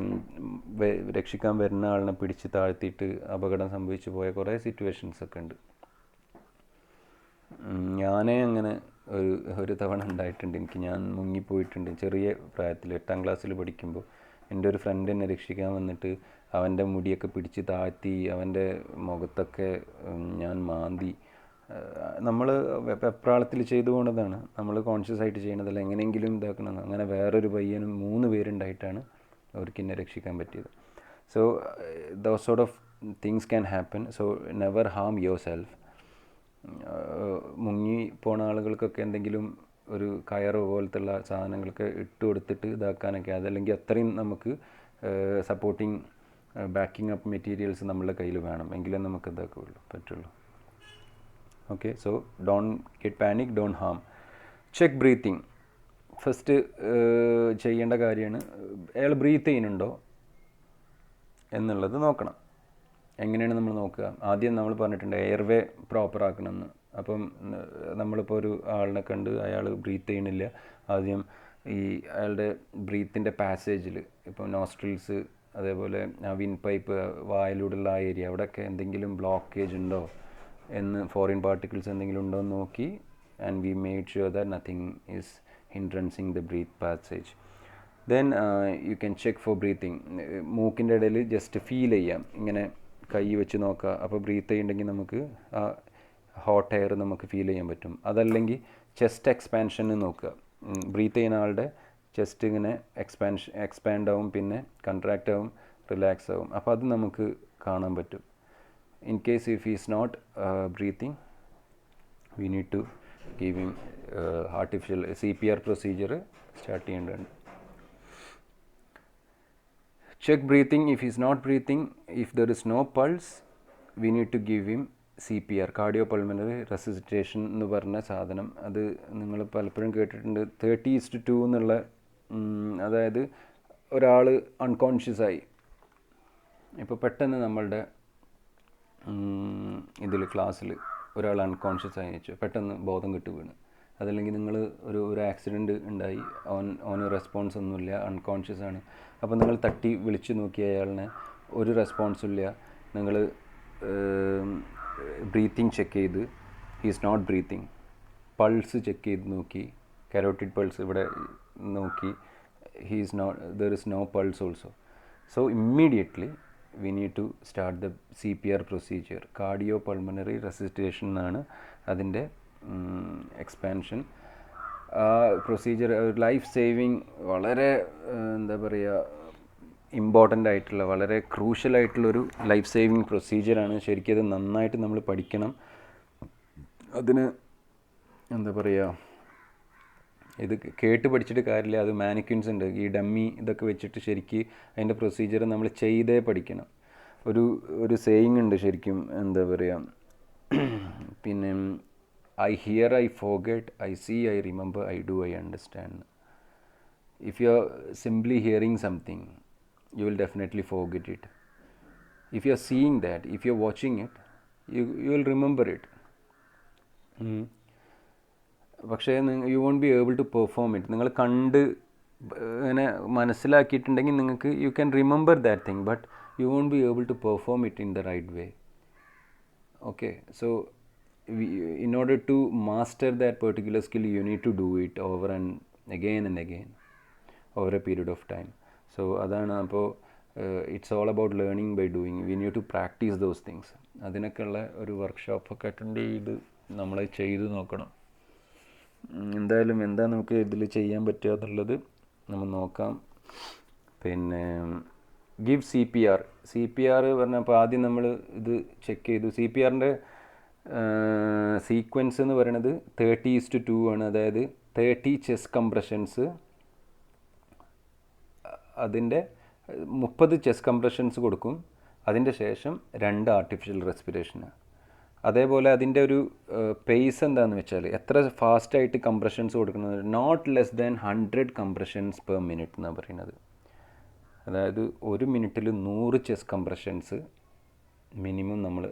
രക്ഷിക്കാൻ വരുന്ന ആളിനെ പിടിച്ച് താഴ്ത്തിയിട്ട് അപകടം സംഭവിച്ചു പോയ കുറേ സിറ്റുവേഷൻസ് ഒക്കെ ഉണ്ട്. ഞാനേ അങ്ങനെ ഒരു തവണ ഉണ്ടായിട്ടുണ്ട്. ഞാൻ മുങ്ങിപ്പോയിട്ടുണ്ട് ചെറിയ പ്രായത്തിൽ, 8ാം ക്ലാസ്സിൽ പഠിക്കുമ്പോൾ. എൻ്റെ ഒരു ഫ്രണ്ട് എന്നെ രക്ഷിക്കാൻ വന്നിട്ട് അവൻ്റെ മുടിയൊക്കെ പിടിച്ച് താഴ്ത്തി, അവൻ്റെ മുഖത്തൊക്കെ ഞാൻ മാന്തി. നമ്മൾ വെപ്രാളത്തിൽ ചെയ്തു പോകേണ്ടതാണ്, നമ്മൾ കോൺഷ്യസ് ആയിട്ട് ചെയ്യണതല്ല, എങ്ങനെയെങ്കിലും ഇതാക്കണം. അങ്ങനെ വേറൊരു പയ്യനും 3 പേരുണ്ടായിട്ടാണ് അവർക്ക് എന്നെ രക്ഷിക്കാൻ പറ്റിയത്. So those sort of things can happen. So never harm yourself. മുങ്ങി പോണ ആളുകൾക്കൊക്കെ എന്തെങ്കിലും ഒരു കയറ് പോലത്തുള്ള സാധനങ്ങളൊക്കെ ഇട്ട് കൊടുത്തിട്ട് ഇതാക്കാനൊക്കെ, അതല്ലെങ്കിൽ അത്രയും നമുക്ക് സപ്പോർട്ടിങ് ബാക്കിംഗ് അപ്പ് മെറ്റീരിയൽസ് നമ്മളുടെ കയ്യിൽ വേണം, എങ്കിലേ നമുക്ക് ഇതാക്കുള്ളൂ പറ്റുള്ളൂ. Okay, so don't get panic, don't harm. Check breathing. First ചെയ്യേണ്ട കാര്യമാണ് അയാൾ ബ്രീത്ത് ചെയ്യുന്നുണ്ടോ എന്നുള്ളത് നോക്കണം. എങ്ങനെയാണ് നമ്മൾ നോക്കുക? ആദ്യം നമ്മൾ പറഞ്ഞിട്ടുണ്ട് എയർവേ പ്രോപ്പർ ആക്കണമെന്ന്. അപ്പം നമ്മളിപ്പോൾ ഒരു ആളിനെ കണ്ട് അയാൾ ബ്രീത്ത് ചെയ്യണില്ല, ആദ്യം ഈ അയാളുടെ ബ്രീത്തിൻ്റെ പാസേജിൽ ഇപ്പോൾ നോസ്ട്രിൽസ്, അതേപോലെ ആ വിൻ പൈപ്പ്, വായിലൂടെയുള്ള ആ ഏരിയ, അവിടെയൊക്കെ എന്തെങ്കിലും ബ്ലോക്കേജ് ഉണ്ടോ എന്ന്, ഫോറിൻ പാർട്ടിക്കിൾസ് എന്തെങ്കിലും ഉണ്ടോ എന്ന് നോക്കി, and we made sure that nothing is hindrancing the breath passage. Then you can check for breathing. മൂക്കിൻ്റെ ഇടയിൽ ജസ്റ്റ് ഫീൽ ചെയ്യാം, ഇങ്ങനെ കൈ വെച്ച് നോക്കുക. അപ്പോൾ ബ്രീത്ത് ചെയ്യുന്നുണ്ടെങ്കിൽ നമുക്ക് ആ ഹോട്ട് എയർ നമുക്ക് ഫീൽ ചെയ്യാൻ പറ്റും. അതല്ലെങ്കിൽ ചെസ്റ്റ് എക്സ്പാൻഷന് നോക്കുക. ബ്രീത്ത് ചെയ്യുന്ന ആളുടെ ചെസ്റ്റ് ഇങ്ങനെ എക്സ്പാൻഡ് ആവും, പിന്നെ കൺട്രാക്റ്റ് ആവും, റിലാക്സ് ആവും. അപ്പോൾ അത് നമുക്ക് കാണാൻ പറ്റും. In case if is not breathing, we need to give him artificial CPR procedure start ചെയ്യേണ്ടതുണ്ട്. Check breathing. If he is not breathing, if there is no pulse, we need to give him CPR, cardiopulmonary resuscitation എന്ന് പറഞ്ഞ സാധനം. അത് നിങ്ങൾ പലപ്പോഴും കേട്ടിട്ടുണ്ട്. 30:2 എന്നുള്ള, അതായത് ഒരാൾ അൺകോൺഷ്യസ് ആയി, ഇപ്പോൾ പെട്ടെന്ന് നമ്മളുടെ ഇതിൽ ക്ലാസ്സിൽ ഒരാൾ അൺകോൺഷ്യസ് ആയി വെച്ചു, പെട്ടെന്ന് ബോധം കെട്ട് വീണ്. അതല്ലെങ്കിൽ നിങ്ങൾ ഒരു ആക്സിഡൻറ്റ് ഉണ്ടായി, ഓന് റെസ്പോൺസ് ഒന്നുമില്ല, അൺകോൺഷ്യസ് ആണ്. അപ്പോൾ നിങ്ങൾ തട്ടി വിളിച്ച് നോക്കി അയാളിനെ, ഒരു റെസ്പോൺസും ഇല്ല. നിങ്ങൾ ബ്രീത്തിങ് ചെക്ക് ചെയ്ത്, he's not breathing. Pulse check ചെയ്ത് നോക്കി, കരോട്ടിഡ് പൾസ് ഇവിടെ നോക്കി, he's not, there is no pulse also. So immediately we need to start the CPR procedure. Cardio pulmonary resuscitation എന്നാണ് അതിൻ്റെ എക്സ്പാൻഷൻ. ആ പ്രൊസീജിയർ ലൈഫ് സേവിങ്, വളരെ എന്താ പറയുക, ഇമ്പോർട്ടൻ്റ് ആയിട്ടുള്ള, വളരെ ക്രൂഷ്യലായിട്ടുള്ളൊരു ലൈഫ് സേവിങ് പ്രൊസീജിയറാണ്. ശരിക്കും അത് നന്നായിട്ട് നമ്മൾ പഠിക്കണം. അതിന് എന്താ പറയുക, ഇത് കേട്ട് പഠിച്ചിട്ട് കാര്യമില്ല. അത് മാനിക്വിൻസ് ഉണ്ട്, ഈ ഡമ്മി ഇതൊക്കെ വെച്ചിട്ട് ശരിക്ക് അതിൻ്റെ പ്രൊസീജിയർ നമ്മൾ ചെയ്തേ പഠിക്കണം. ഒരു സേയിങ് ഉണ്ട് ശരിക്കും, എന്താ പറയുക, പിന്നെ I hear, I forget, I see, I remember, I do, I understand. If you are simply hearing something, you will definitely forget it. If you are seeing that, if you are watching it, you will remember it. പക്ഷേ you won't be able to perform it. നിങ്ങൾ കണ്ട് ഇങ്ങനെ മനസ്സിലാക്കിയിട്ടുണ്ടെങ്കിൽ നിങ്ങൾക്ക് you can remember that thing, but you won't be able to perform it in the right way. Okay, so in order to master that particular skill, you need to do it over and again over a period of time. So adana appo it's all about learning by doing. We need to practice those things. അതിനൊക്കെയുള്ള ഒരു workshop ഒക്കെ attend ചെയ്ത് നമ്മൾ ചെയ്ത് നോക്കണം. എന്തായാലും എന്താ നമുക്ക് ഇതിൽ ചെയ്യാൻ പറ്റുക എന്നുള്ളത് നമ്മൾ നോക്കാം. പിന്നെ ഗിവ് CPR പറഞ്ഞപ്പോൾ ആദ്യം നമ്മൾ ഇത് ചെക്ക് ചെയ്തു. CPRൻ്റെ സീക്വൻസ് എന്ന് പറയുന്നത് 30:2 ആണ്. അതായത് 30 ചെസ്റ്റ് കംപ്രഷൻസ്, അതിൻ്റെ 30 ചെസ്റ്റ് കംപ്രഷൻസ് കൊടുക്കും. അതിൻ്റെ ശേഷം 2 ആർട്ടിഫിഷ്യൽ റെസ്പിറേഷന്. അതേപോലെ അതിൻ്റെ ഒരു പേസ് എന്താണെന്ന് വെച്ചാൽ എത്ര ഫാസ്റ്റായിട്ട് കംപ്രഷൻസ് കൊടുക്കുന്നത്, not less than 100 compressions per minute എന്നാണ് പറയുന്നത്. അതായത് 1 മിനിറ്റിൽ 100 ചെസ്റ്റ് കംപ്രഷൻസ് മിനിമം നമ്മൾ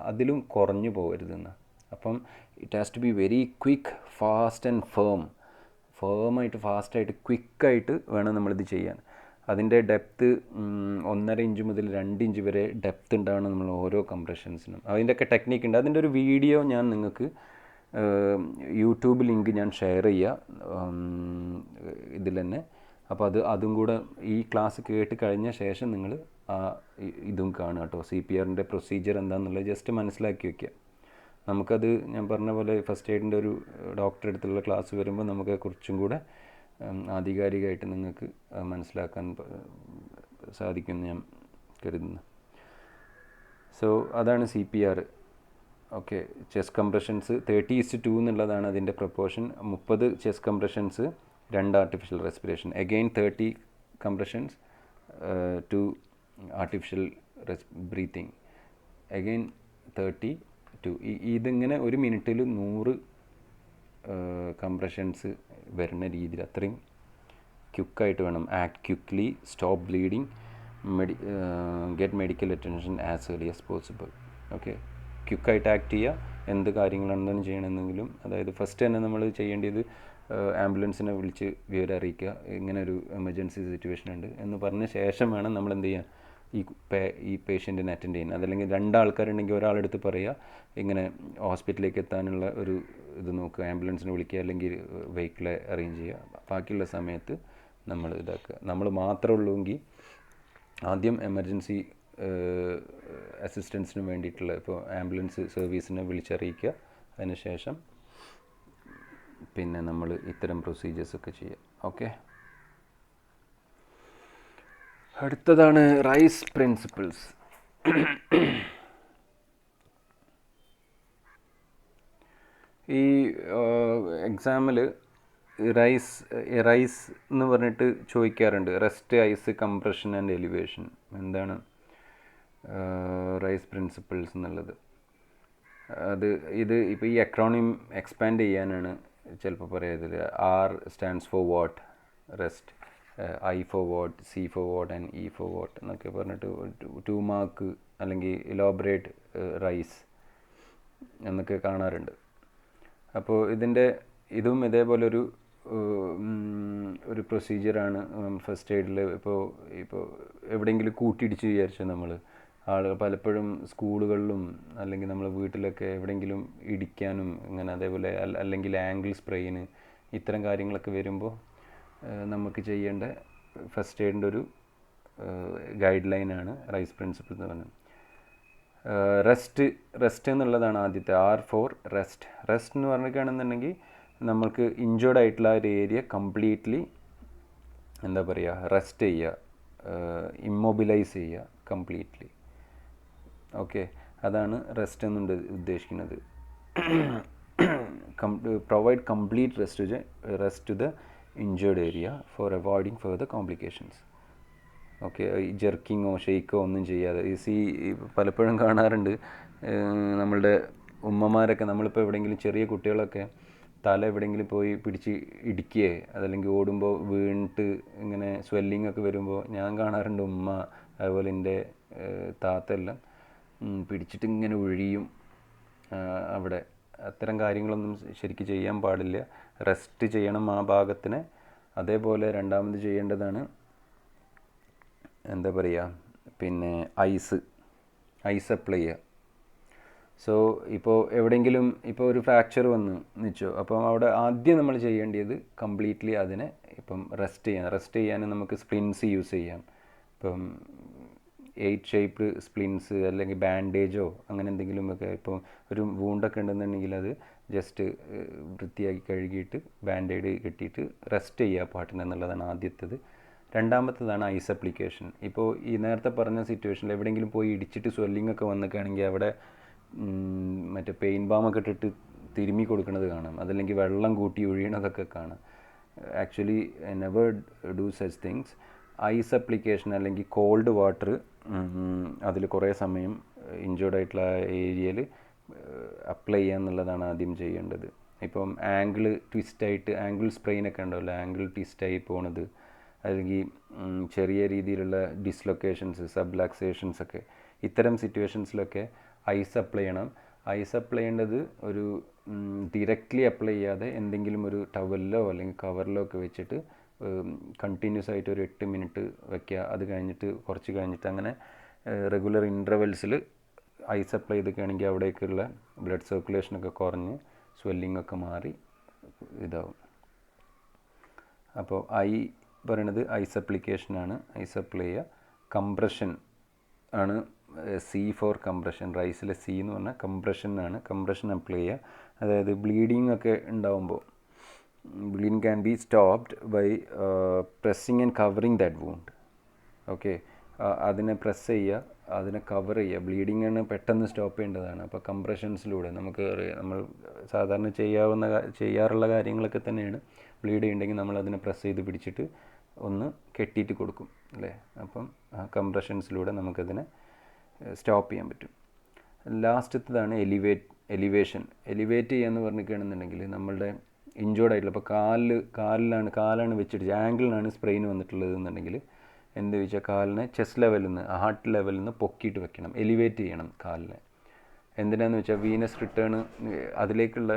അതിലും കുറഞ്ഞു പോകരുതെന്ന്. അപ്പം it has to be very quick, fast and ഫേമായിട്ട് ഫാസ്റ്റായിട്ട് ക്വിക്കായിട്ട് വേണം നമ്മളിത് ചെയ്യാൻ. അതിൻ്റെ ഡെപ്ത്ത് 1.5 ഇഞ്ച് മുതൽ 2 ഇഞ്ച് വരെ ഡെപ്ത്ത് ഉണ്ടാവണം നമ്മൾ ഓരോ കംപ്രഷൻസിനും. അതിൻ്റെയൊക്കെ ടെക്നിക്ക് ഉണ്ട്. അതിൻ്റെ ഒരു വീഡിയോ ഞാൻ നിങ്ങൾക്ക് യൂട്യൂബ് ലിങ്ക് ഞാൻ ഷെയർ ചെയ്യാം ഇതിൽ തന്നെ. അപ്പോൾ അതും കൂടെ ഈ ക്ലാസ് കേട്ട് കഴിഞ്ഞ ശേഷം നിങ്ങൾ ഇതും കാണുക കേട്ടോ. CPRൻ്റെ പ്രൊസീജിയർ എന്താണെന്നുള്ളത് ജസ്റ്റ് മനസ്സിലാക്കി വയ്ക്കുക. നമുക്കത് ഞാൻ പറഞ്ഞ പോലെ ഫസ്റ്റ് എയ്ഡിൻ്റെ ഒരു ഡോക്ടറെ അടുത്തുള്ള ക്ലാസ് വരുമ്പോൾ നമുക്ക് കുറച്ചും കൂടെ ആധികാരികമായിട്ട് നിങ്ങൾക്ക് മനസ്സിലാക്കാൻ സാധിക്കുമെന്ന് ഞാൻ കരുതുന്നു. സോ അതാണ് CPR. ഓക്കെ, ചെസ്റ്റ് കംപ്രഷൻസ് 30:2 എന്നുള്ളതാണ് അതിൻ്റെ proportion. 30 chest compressions, 2 artificial respiration. Again 30 compressions, 2 artificial breathing. Again 32. ഇതിങ്ങനെ 1 മിനിറ്റിൽ 100 കംപ്രഷൻസ് വരുന്ന രീതിയിൽ അത്രയും ക്വിക്കായിട്ട് വേണം. Act quickly, stop bleeding, get medical attention as early as possible. Okay, ക്വിക്കായിട്ട് ആക്ട് ചെയ്യുക. എന്ത് കാര്യങ്ങളാണെന്ന് ചെയ്യണമെന്നെങ്കിലും, അതായത് ഫസ്റ്റ് തന്നെ നമ്മൾ ചെയ്യേണ്ടത് ആംബുലൻസിനെ വിളിച്ച് വിവരം അറിയിക്കുക, ഇങ്ങനെ ഒരു എമർജൻസി സിറ്റുവേഷൻ ഉണ്ട് എന്ന് പറഞ്ഞ ശേഷം വേണം നമ്മൾ എന്ത് ചെയ്യാൻ, ഈ പേഷ്യൻറ്റിനെ അറ്റൻഡ് ചെയ്യുന്നത്. അതല്ലെങ്കിൽ 2 ആൾക്കാരുണ്ടെങ്കിൽ ഒരാളെടുത്ത് പറയുക ഇങ്ങനെ ഹോസ്പിറ്റലിലേക്ക് എത്താനുള്ള ഒരു ഇത് നോക്കുക, ആംബുലൻസിനെ വിളിക്കുക, അല്ലെങ്കിൽ വെഹിക്കിളെ അറേഞ്ച് ചെയ്യുക. ബാക്കിയുള്ള സമയത്ത് നമ്മൾ ഇതാക്കുക. നമ്മൾ മാത്രമേ ഉള്ളൂവെങ്കിൽ ആദ്യം എമർജൻസി അസിസ്റ്റൻസിന് വേണ്ടിയിട്ടുള്ള ഇപ്പോൾ ആംബുലൻസ് സർവീസിനെ വിളിച്ചറിയിക്കുക. അതിനുശേഷം പിന്നെ നമ്മൾ ഇത്തരം പ്രൊസീജിയേഴ്സൊക്കെ ചെയ്യുക. ഓക്കെ, അടുത്തതാണ് റൈസ് പ്രിൻസിപ്പിൾസ്. ഈ എക്സാമിൽ റൈസ് എന്ന് പറഞ്ഞിട്ട് ചോദിക്കാറുണ്ട്. Rest, ice, compression and elevation. എന്താണ് റൈസ് പ്രിൻസിപ്പിൾസ് എന്നുള്ളത്? ഇത് ഇപ്പോൾ ഈ അക്രോണിം എക്സ്പാൻഡ് ചെയ്യാനാണ് ചിലപ്പോൾ പറയുന്നത്. R stands for what, rest, I for what, C for what and E for what എന്നൊക്കെ പറഞ്ഞിട്ട് 2 മാർക്ക് അല്ലെങ്കിൽ ഇലോബറേറ്റ് റൈസ് എന്നൊക്കെ കാണാറുണ്ട്. അപ്പോൾ ഇതും ഇതേപോലൊരു പ്രൊസീജിയറാണ് ഫസ്റ്റ് എയ്ഡിൽ. ഇപ്പോൾ എവിടെയെങ്കിലും കൂട്ടിയിടിച്ച് വിചാരിച്ചാൽ നമ്മൾ പലപ്പോഴും സ്കൂളുകളിലും അല്ലെങ്കിൽ നമ്മൾ വീട്ടിലൊക്കെ എവിടെയെങ്കിലും ഇടിക്കാനും ഇങ്ങനെ, അതേപോലെ അല്ലെങ്കിൽ ആംഗിൾ സ്പ്രെയിന്, ഇത്തരം കാര്യങ്ങളൊക്കെ വരുമ്പോൾ നമുക്ക് ചെയ്യേണ്ട ഫസ്റ്റ് എയ്ഡിൻ്റെ ഒരു ഗൈഡ് ലൈനാണ് റൈസ് പ്രിൻസിപ്പിൾ എന്ന് പറയുന്നത്. റെസ്റ്റ് എന്നുള്ളതാണ് ആദ്യത്തെ. R four rest. റെസ്റ്റ് എന്ന് പറഞ്ഞിരിക്കുകയാണെന്നുണ്ടെങ്കിൽ നമ്മൾക്ക് ഇഞ്ചേർഡ് ആയിട്ടുള്ള ഒരു ഏരിയ കംപ്ലീറ്റ്ലി എന്താ പറയുക, റെസ്റ്റ് ചെയ്യുക, ഇമ്മൊബിലൈസ് ചെയ്യുക കംപ്ലീറ്റ്ലി. ഓക്കെ, അതാണ് റെസ്റ്റ് എന്നുണ്ട് ഉദ്ദേശിക്കുന്നത്. Provide complete rest to the injured area for avoiding further complications. Okay, ഈ ജെർക്കിങ്ങോ ഷെയ്ക്കോ ഒന്നും ചെയ്യാതെ. പലപ്പോഴും കാണാറുണ്ട് നമ്മളുടെ ഉമ്മമാരൊക്കെ, നമ്മളിപ്പോൾ എവിടെയെങ്കിലും ചെറിയ കുട്ടികളൊക്കെ തല എവിടെയെങ്കിലും പോയി പിടിച്ച് ഇടിക്കുകയെ അതല്ലെങ്കിൽ ഓടുമ്പോൾ വീണിട്ട് ഇങ്ങനെ സ്വെല്ലിംഗ് ഒക്കെ വരുമ്പോൾ ഞാൻ കാണാറുണ്ട് ഉമ്മ, അതുപോലെ എൻ്റെ താത്തെല്ലാം പിടിച്ചിട്ട് ഇങ്ങനെ ഒഴിയും അവിടെ. അത്തരം കാര്യങ്ങളൊന്നും ശരിക്കും ചെയ്യാൻ പാടില്ല. റെസ്റ്റ് ചെയ്യണം ആ ഭാഗത്തിന്. അതേപോലെ രണ്ടാമത് ചെയ്യേണ്ടതാണ് എന്താ പറയുക, പിന്നെ ഐസ് അപ്ലൈ ചെയ്യുക. സോ ഇപ്പോൾ എവിടെയെങ്കിലും ഇപ്പോൾ ഒരു ഫ്രാക്ചർ വന്നു നിച്ചോ, അപ്പം അവിടെ ആദ്യം നമ്മൾ ചെയ്യേണ്ടത് കംപ്ലീറ്റ്ലി അതിനെ ഇപ്പം റെസ്റ്റ് ചെയ്യാൻ നമുക്ക് സ്പ്ലിൻസ് യൂസ് ചെയ്യാം. ഇപ്പം 8 ഷേപ്പ് സ്പ്ലിൻസ് അല്ലെങ്കിൽ ബാൻഡേജോ അങ്ങനെ എന്തെങ്കിലുമൊക്കെ. ഇപ്പോൾ ഒരു വൂണ്ടൊക്കെ ഉണ്ടെന്നുണ്ടെങ്കിൽ അത് ജസ്റ്റ് വൃത്തിയാക്കി കഴുകിയിട്ട് ബാൻഡേഡ് കെട്ടിയിട്ട് റെസ്റ്റ് ചെയ്യുക പാട്ടിന് എന്നുള്ളതാണ് ആദ്യത്തേത്. രണ്ടാമത്തേതാണ് ഐസ് അപ്ലിക്കേഷൻ. ഇപ്പോൾ ഈ നേരത്തെ പറഞ്ഞ സിറ്റുവേഷനിൽ എവിടെയെങ്കിലും പോയി ഇടിച്ചിട്ട് സ്വെല്ലിംഗ് ഒക്കെ വന്നിക്കുകയാണെങ്കിൽ അവിടെ മറ്റേ പെയിൻ ബാമൊക്കെ ഇട്ടിട്ട് തിരുമ്മി കൊടുക്കുന്നത് കാണാം, അതല്ലെങ്കിൽ വെള്ളം കൂട്ടി ഒഴിയണതൊക്കെ കാണാം. Actually never do such things. Ice application അല്ലെങ്കിൽ കോൾഡ് വാട്ടർ അതിൽ കുറേ സമയം ഇഞ്ചേർഡ് ആയിട്ടുള്ള ഏരിയയിൽ അപ്ലൈ ചെയ്യുക എന്നുള്ളതാണ് ആദ്യം ചെയ്യേണ്ടത്. ഇപ്പം ആംഗിൾ സ്പ്രെയിനൊക്കെ ഉണ്ടാവില്ല, ആംഗിൾ ട്വിസ്റ്റായി പോണത്, അല്ലെങ്കിൽ ചെറിയ രീതിയിലുള്ള ഡിസ്ലൊക്കേഷൻസ്, സബ്ലാക്സേഷൻസ് ഒക്കെ, ഇത്തരം സിറ്റുവേഷൻസിലൊക്കെ ഐസ് അപ്ലൈ ചെയ്യണം. ഐസ് അപ്ലൈ ചെയ്യേണ്ടത് ഒരു ഡയറക്റ്റ്ലി അപ്ലൈ ചെയ്യാതെ എന്തെങ്കിലും ഒരു ടവലിലോ അല്ലെങ്കിൽ കവറിലോ ഒക്കെ വെച്ചിട്ട് കണ്ടിന്യൂസ് ആയിട്ട് ഒരു 8 മിനിറ്റ് വയ്ക്കുക. അത് കഴിഞ്ഞിട്ട് കുറച്ച് കഴിഞ്ഞിട്ട് അങ്ങനെ റെഗുലർ ഇൻ്റർവെൽസിൽ ഐസ് അപ്ലൈ ചെയ്തൊക്കെയാണെങ്കിൽ അവിടേക്കുള്ള ബ്ലഡ് സർക്കുലേഷനൊക്കെ കുറഞ്ഞ് സ്വെല്ലിംഗ് ഒക്കെ മാറി ഇതാവും. അപ്പോൾ പറയണത് ഐസ് അപ്ലിക്കേഷനാണ്. ഐസ് അപ്ലൈ ചെയ്യുക. കംപ്രഷൻ ആണ് സി ഫോർ കംപ്രഷൻ. റൈസിലെ സി എന്ന് പറഞ്ഞാൽ കംപ്രഷനാണ്. കംപ്രഷൻ അപ്ലൈ ചെയ്യുക. അതായത് ബ്ലീഡിങ് ഒക്കെ ഉണ്ടാവുമ്പോൾ bleeding can be stopped by pressing and covering that wound. Okay, അതിനെ പ്രസ് ചെയ്യുക, അതിനെ കവർ ചെയ്യുക. ബ്ലീഡിങ്ങാണ് പെട്ടെന്ന് സ്റ്റോപ്പ് ചെയ്യേണ്ടതാണ്. അപ്പോൾ കംപ്രഷൻസിലൂടെ നമുക്ക് നമ്മൾ സാധാരണ ചെയ്യാറുള്ള കാര്യങ്ങളൊക്കെ തന്നെയാണ്. ബ്ലീഡ് ചെയ്യുന്നുണ്ടെങ്കിൽ നമ്മൾ അതിനെ പ്രസ് ചെയ്ത് പിടിച്ചിട്ട് ഒന്ന് കെട്ടിയിട്ട് കൊടുക്കും അല്ലേ. അപ്പം ആ കംപ്രഷൻസിലൂടെ നമുക്കതിനെ സ്റ്റോപ്പ് ചെയ്യാൻ പറ്റും. ലാസ്റ്റത്തതാണ് എലിവേഷൻ. എലിവേറ്റ് ചെയ്യാന്ന് പറഞ്ഞിരിക്കുകയാണെന്നുണ്ടെങ്കിൽ നമ്മളുടെ ഇഞ്ചോർഡ് ആയിട്ടുള്ള, ഇപ്പോൾ കാലാണ് വെച്ചിട്ട് ആംഗിളിനാണ് സ്പ്രെയിൻ വന്നിട്ടുള്ളത് എന്നുണ്ടെങ്കിൽ എന്ത് ചോദിച്ചാൽ കാലിനെ ചെസ്റ്റ് ലെവലിൽ നിന്ന്, ഹാർട്ട് ലെവലിൽ നിന്ന് പൊക്കിയിട്ട് വെക്കണം, എലിവേറ്റ് ചെയ്യണം കാലിനെ. എന്തിനാന്ന് വെച്ചാൽ വീനസ് റിട്ടേൺ, അതിലേക്കുള്ള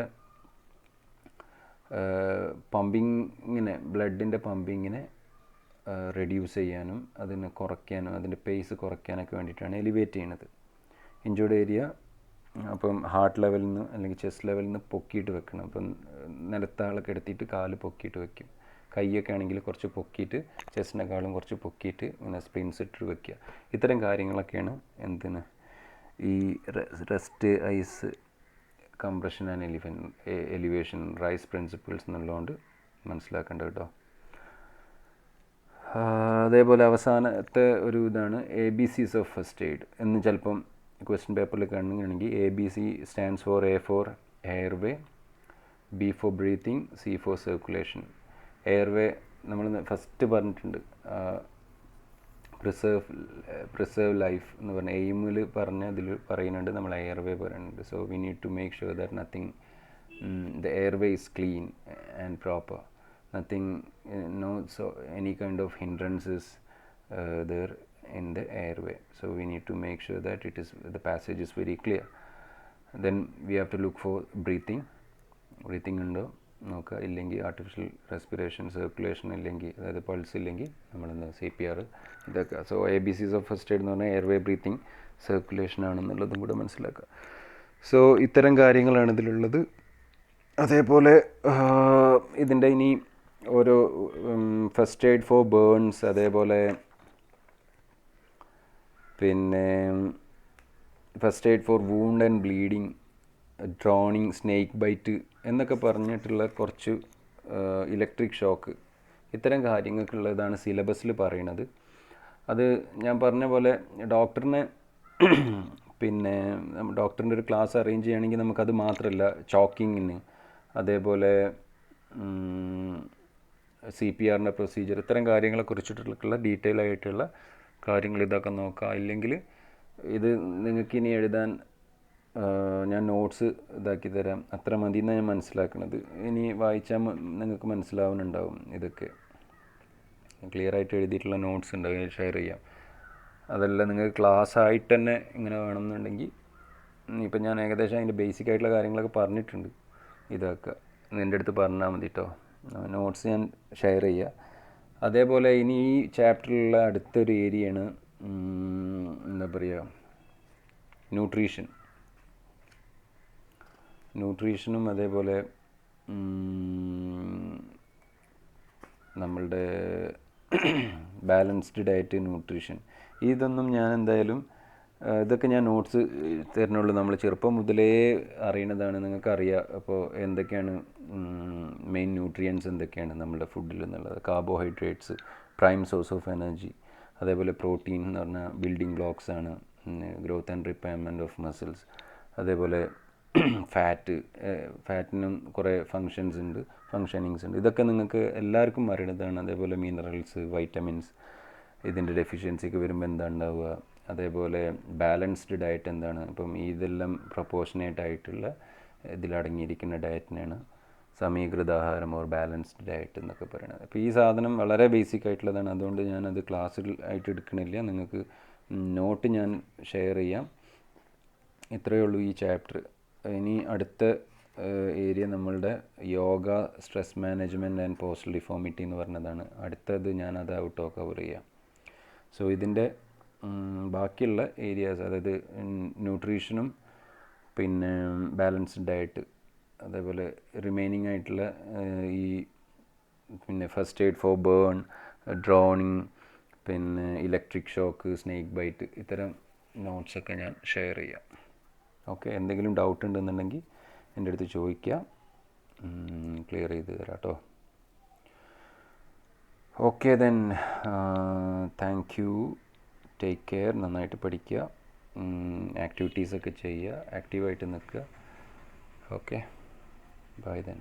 പമ്പിങ്ങിനെ, ബ്ലഡിൻ്റെ പമ്പിങ്ങിനെ റെഡ്യൂസ് ചെയ്യാനും അതിനെ കുറയ്ക്കാനും അതിൻ്റെ പേസ് കുറയ്ക്കാനൊക്കെ വേണ്ടിയിട്ടാണ് എലിവേറ്റ് ചെയ്യുന്നത് ഇഞ്ചോർഡ് ഏരിയ. അപ്പം ഹാർട്ട് ലെവലിൽ നിന്ന് അല്ലെങ്കിൽ ചെസ്റ്റ് ലെവലിൽ നിന്ന് പൊക്കിയിട്ട് വെക്കണം. അപ്പം നിലത്താളൊക്കെ എടുത്തിട്ട് കാല് പൊക്കിയിട്ട് വെക്കും. കൈയൊക്കെ ആണെങ്കിൽ കുറച്ച് പൊക്കിയിട്ട്, ചെസ്റ്റിനേക്കാളും കുറച്ച് പൊക്കിയിട്ട് ഇങ്ങനെ സ്പ്രിങ്സ് ഇട്ട് വെക്കുക. ഇത്തരം കാര്യങ്ങളൊക്കെയാണ് എന്തിന് ഈ rest, ice, compression and elevation, RICE principles എന്നുള്ളതുകൊണ്ട് മനസ്സിലാക്കേണ്ടത് കേട്ടോ. അതേപോലെ അവസാനത്തെ ഒരു ഇതാണ് ABCs ഓഫ് ഫസ്റ്റ് എയ്ഡ് എന്ന് ചിലപ്പം ക്വസ്റ്റ്യൻ പേപ്പറിൽ കാണുകയാണെങ്കിൽ ABC stands for A for airway, B for breathing, C for circulation. Airway നമ്മൾ ഫസ്റ്റ് പറഞ്ഞിട്ടുണ്ട്, പ്രിസേർവ് ലൈഫ് എന്ന് പറഞ്ഞ എയിമിൽ അതിൽ പറയുന്നുണ്ട്, നമ്മൾ എയർവേ പറയുന്നുണ്ട്. So we need to make sure that nothing, the airway is clean and proper, nothing, no so any kind of hindrances there in the airway. So we need to make sure that the passage is very clear. Then we have to look for breathing ഉണ്ടോ നോക്കുക. ഇല്ലെങ്കിൽ artificial respiration, circulation ഇല്ലെങ്കിൽ, അതായത് pulse ഇല്ലെങ്കിൽ നമ്മളെന്താ CPR ഇതൊക്കെ. So ABCs of first aid എന്ന് പറഞ്ഞാൽ എയർവേ, ബ്രീത്തിങ്, സർക്കുലേഷൻ ആണെന്നുള്ളതും കൂടെ മനസ്സിലാക്കുക. സോ ഇത്തരം കാര്യങ്ങളാണ് ഇതിലുള്ളത്. അതേപോലെ ഇതിൻ്റെ ഇനി ഓരോ ഫസ്റ്റ് എയ്ഡ് ഫോർ ബേൺസ്, അതേപോലെ പിന്നെ first aid for wound and bleeding, drowning, snake bite എന്നൊക്കെ പറഞ്ഞിട്ടുള്ള കുറച്ച് ഇലക്ട്രിക് ഷോക്ക്, ഇത്തരം കാര്യങ്ങൾക്കുള്ളതാണ് സിലബസിൽ പറയുന്നത്. അത് ഞാൻ പറഞ്ഞ പോലെ ഡോക്ടറിനെ പിന്നെ ഡോക്ടറിൻ്റെ ഒരു ക്ലാസ് അറേഞ്ച് ചെയ്യുകയാണെങ്കിൽ നമുക്കത് മാത്രമല്ല, ചോക്കിങ്ങിന്, അതേപോലെ CPRൻ്റെ പ്രൊസീജിയർ, ഇത്തരം കാര്യങ്ങളെ കുറിച്ചിട്ടുള്ള ഡീറ്റെയിൽ ആയിട്ടുള്ള കാര്യങ്ങൾ ഇതൊക്കെ നോക്കാം. ഇല്ലെങ്കിൽ ഇത് നിങ്ങൾക്കിനി എഴുതാൻ ഞാൻ നോട്ട്സ് ഇതാക്കി തരാം, അത്ര മതി എന്നാണ് ഞാൻ മനസ്സിലാക്കുന്നത്. ഇനി വായിച്ചാൽ നിങ്ങൾക്ക് മനസ്സിലാവുന്നുണ്ടാവും. ഇതൊക്കെ ക്ലിയർ ആയിട്ട് എഴുതിയിട്ടുള്ള നോട്ട്സ് ഉണ്ടാവും, ഷെയർ ചെയ്യാം. അതല്ല നിങ്ങൾക്ക് ക്ലാസ് ആയിട്ട് തന്നെ ഇങ്ങനെ വേണമെന്നുണ്ടെങ്കിൽ, ഇപ്പം ഞാൻ ഏകദേശം അതിൻ്റെ ബേസിക് ആയിട്ടുള്ള കാര്യങ്ങളൊക്കെ പറഞ്ഞിട്ടുണ്ട്. ഇതൊക്കെ നിൻ്റെ അടുത്ത് പറഞ്ഞാൽ മതി കേട്ടോ. നോട്ട്സ് ഞാൻ ഷെയർ ചെയ്യുക. അതേപോലെ ഇനി ഈ ചാപ്റ്ററിലുള്ള അടുത്തൊരു ഏരിയയാണ് എന്താ പറയുക, ന്യൂട്രീഷനും അതേപോലെ നമ്മളുടെ ബാലൻസ്ഡ് ഡയറ്റ്, ന്യൂട്രീഷൻ. ഇതൊന്നും ഞാൻ എന്തായാലും ഇതൊക്കെ ഞാൻ നോട്ട്സ് തരുന്നുള്ളൂ. നമ്മൾ ചെറുപ്പം മുതലേ അറിയണതാണ്, നിങ്ങൾക്കറിയാം. അപ്പോൾ എന്തൊക്കെയാണ് മെയിൻ ന്യൂട്രിയൻസ് എന്തൊക്കെയാണ് നമ്മുടെ ഫുഡിൽ എന്നുള്ളത്. Carbohydrates prime source of energy, അതേപോലെ പ്രോട്ടീൻ എന്ന് പറഞ്ഞാൽ ബിൽഡിംഗ് ബ്ലോക്സ് ആണ്, ഗ്രോത്ത് ആൻഡ് റിപ്പയർമെൻറ്റ് ഓഫ് മസിൽസ്. അതേപോലെ ഫാറ്റിനും കുറേ ഫങ്ഷനിങ്സ് ഉണ്ട്. ഇതൊക്കെ നിങ്ങൾക്ക് എല്ലാവർക്കും അറിയണതാണ്. അതേപോലെ മിനറൽസ്, വൈറ്റമിൻസ്, ഇതിൻ്റെ ഡെഫിഷ്യൻസിക്ക് വരുമ്പോൾ എന്താ ഉണ്ടാവുക. അതേപോലെ ബാലൻസ്ഡ് ഡയറ്റ് എന്താണ്, ഇപ്പം ഇതെല്ലാം പ്രൊപ്പോർഷനേറ്റ് ആയിട്ടുള്ള ഇതിലടങ്ങിയിരിക്കുന്ന ഡയറ്റിനാണ് സമീകൃതാഹാരം ഓർ ബാലൻസ്ഡ് ഡയറ്റ് എന്നൊക്കെ പറയുന്നത്. അപ്പോൾ ഈ സാധനം വളരെ ബേസിക് ആയിട്ടുള്ളതാണ്, അതുകൊണ്ട് ഞാനത് ക്ലാസ്സിൽ ആയിട്ട് എടുക്കണില്ല. നിങ്ങൾക്ക് നോട്ട് ഞാൻ ഷെയർ ചെയ്യാം. ഇത്രയേ ഉള്ളൂ ഈ ചാപ്റ്റർ. ഇനി അടുത്ത ഏരിയ നമ്മളുടെ yoga, stress management and postal deformity എന്ന് പറഞ്ഞതാണ്. അടുത്തത് ഞാനത് ഔട്ടോ കവർ ചെയ്യാം. സോ ഇതിൻ്റെ ബാക്കിയുള്ള ഏരിയാസ്, അതായത് ന്യൂട്രീഷനും പിന്നെ ബാലൻസ്ഡ് ഡയറ്റ്, അതേപോലെ റിമൈനിങ് ആയിട്ടുള്ള ഈ പിന്നെ first aid four burn, droning, പിന്നെ ഇലക്ട്രിക് ഷോക്ക്, സ്നേക്ക് ബൈറ്റ്, ഇത്തരം നോട്ട്സൊക്കെ ഞാൻ ഷെയർ ചെയ്യാം. ഓക്കെ, എന്തെങ്കിലും ഡൗട്ട് ഉണ്ടെന്നുണ്ടെങ്കിൽ എൻ്റെ അടുത്ത് ചോദിക്കുക, ക്ലിയർ ചെയ്ത് തരാം കേട്ടോ. Okay then, thank you, take care, നന്നായിട്ട് പഠിക്കുക, ആക്ടിവിറ്റീസൊക്കെ ചെയ്യുക, ആക്റ്റീവായിട്ട് നിൽക്കുക. Okay, bye then.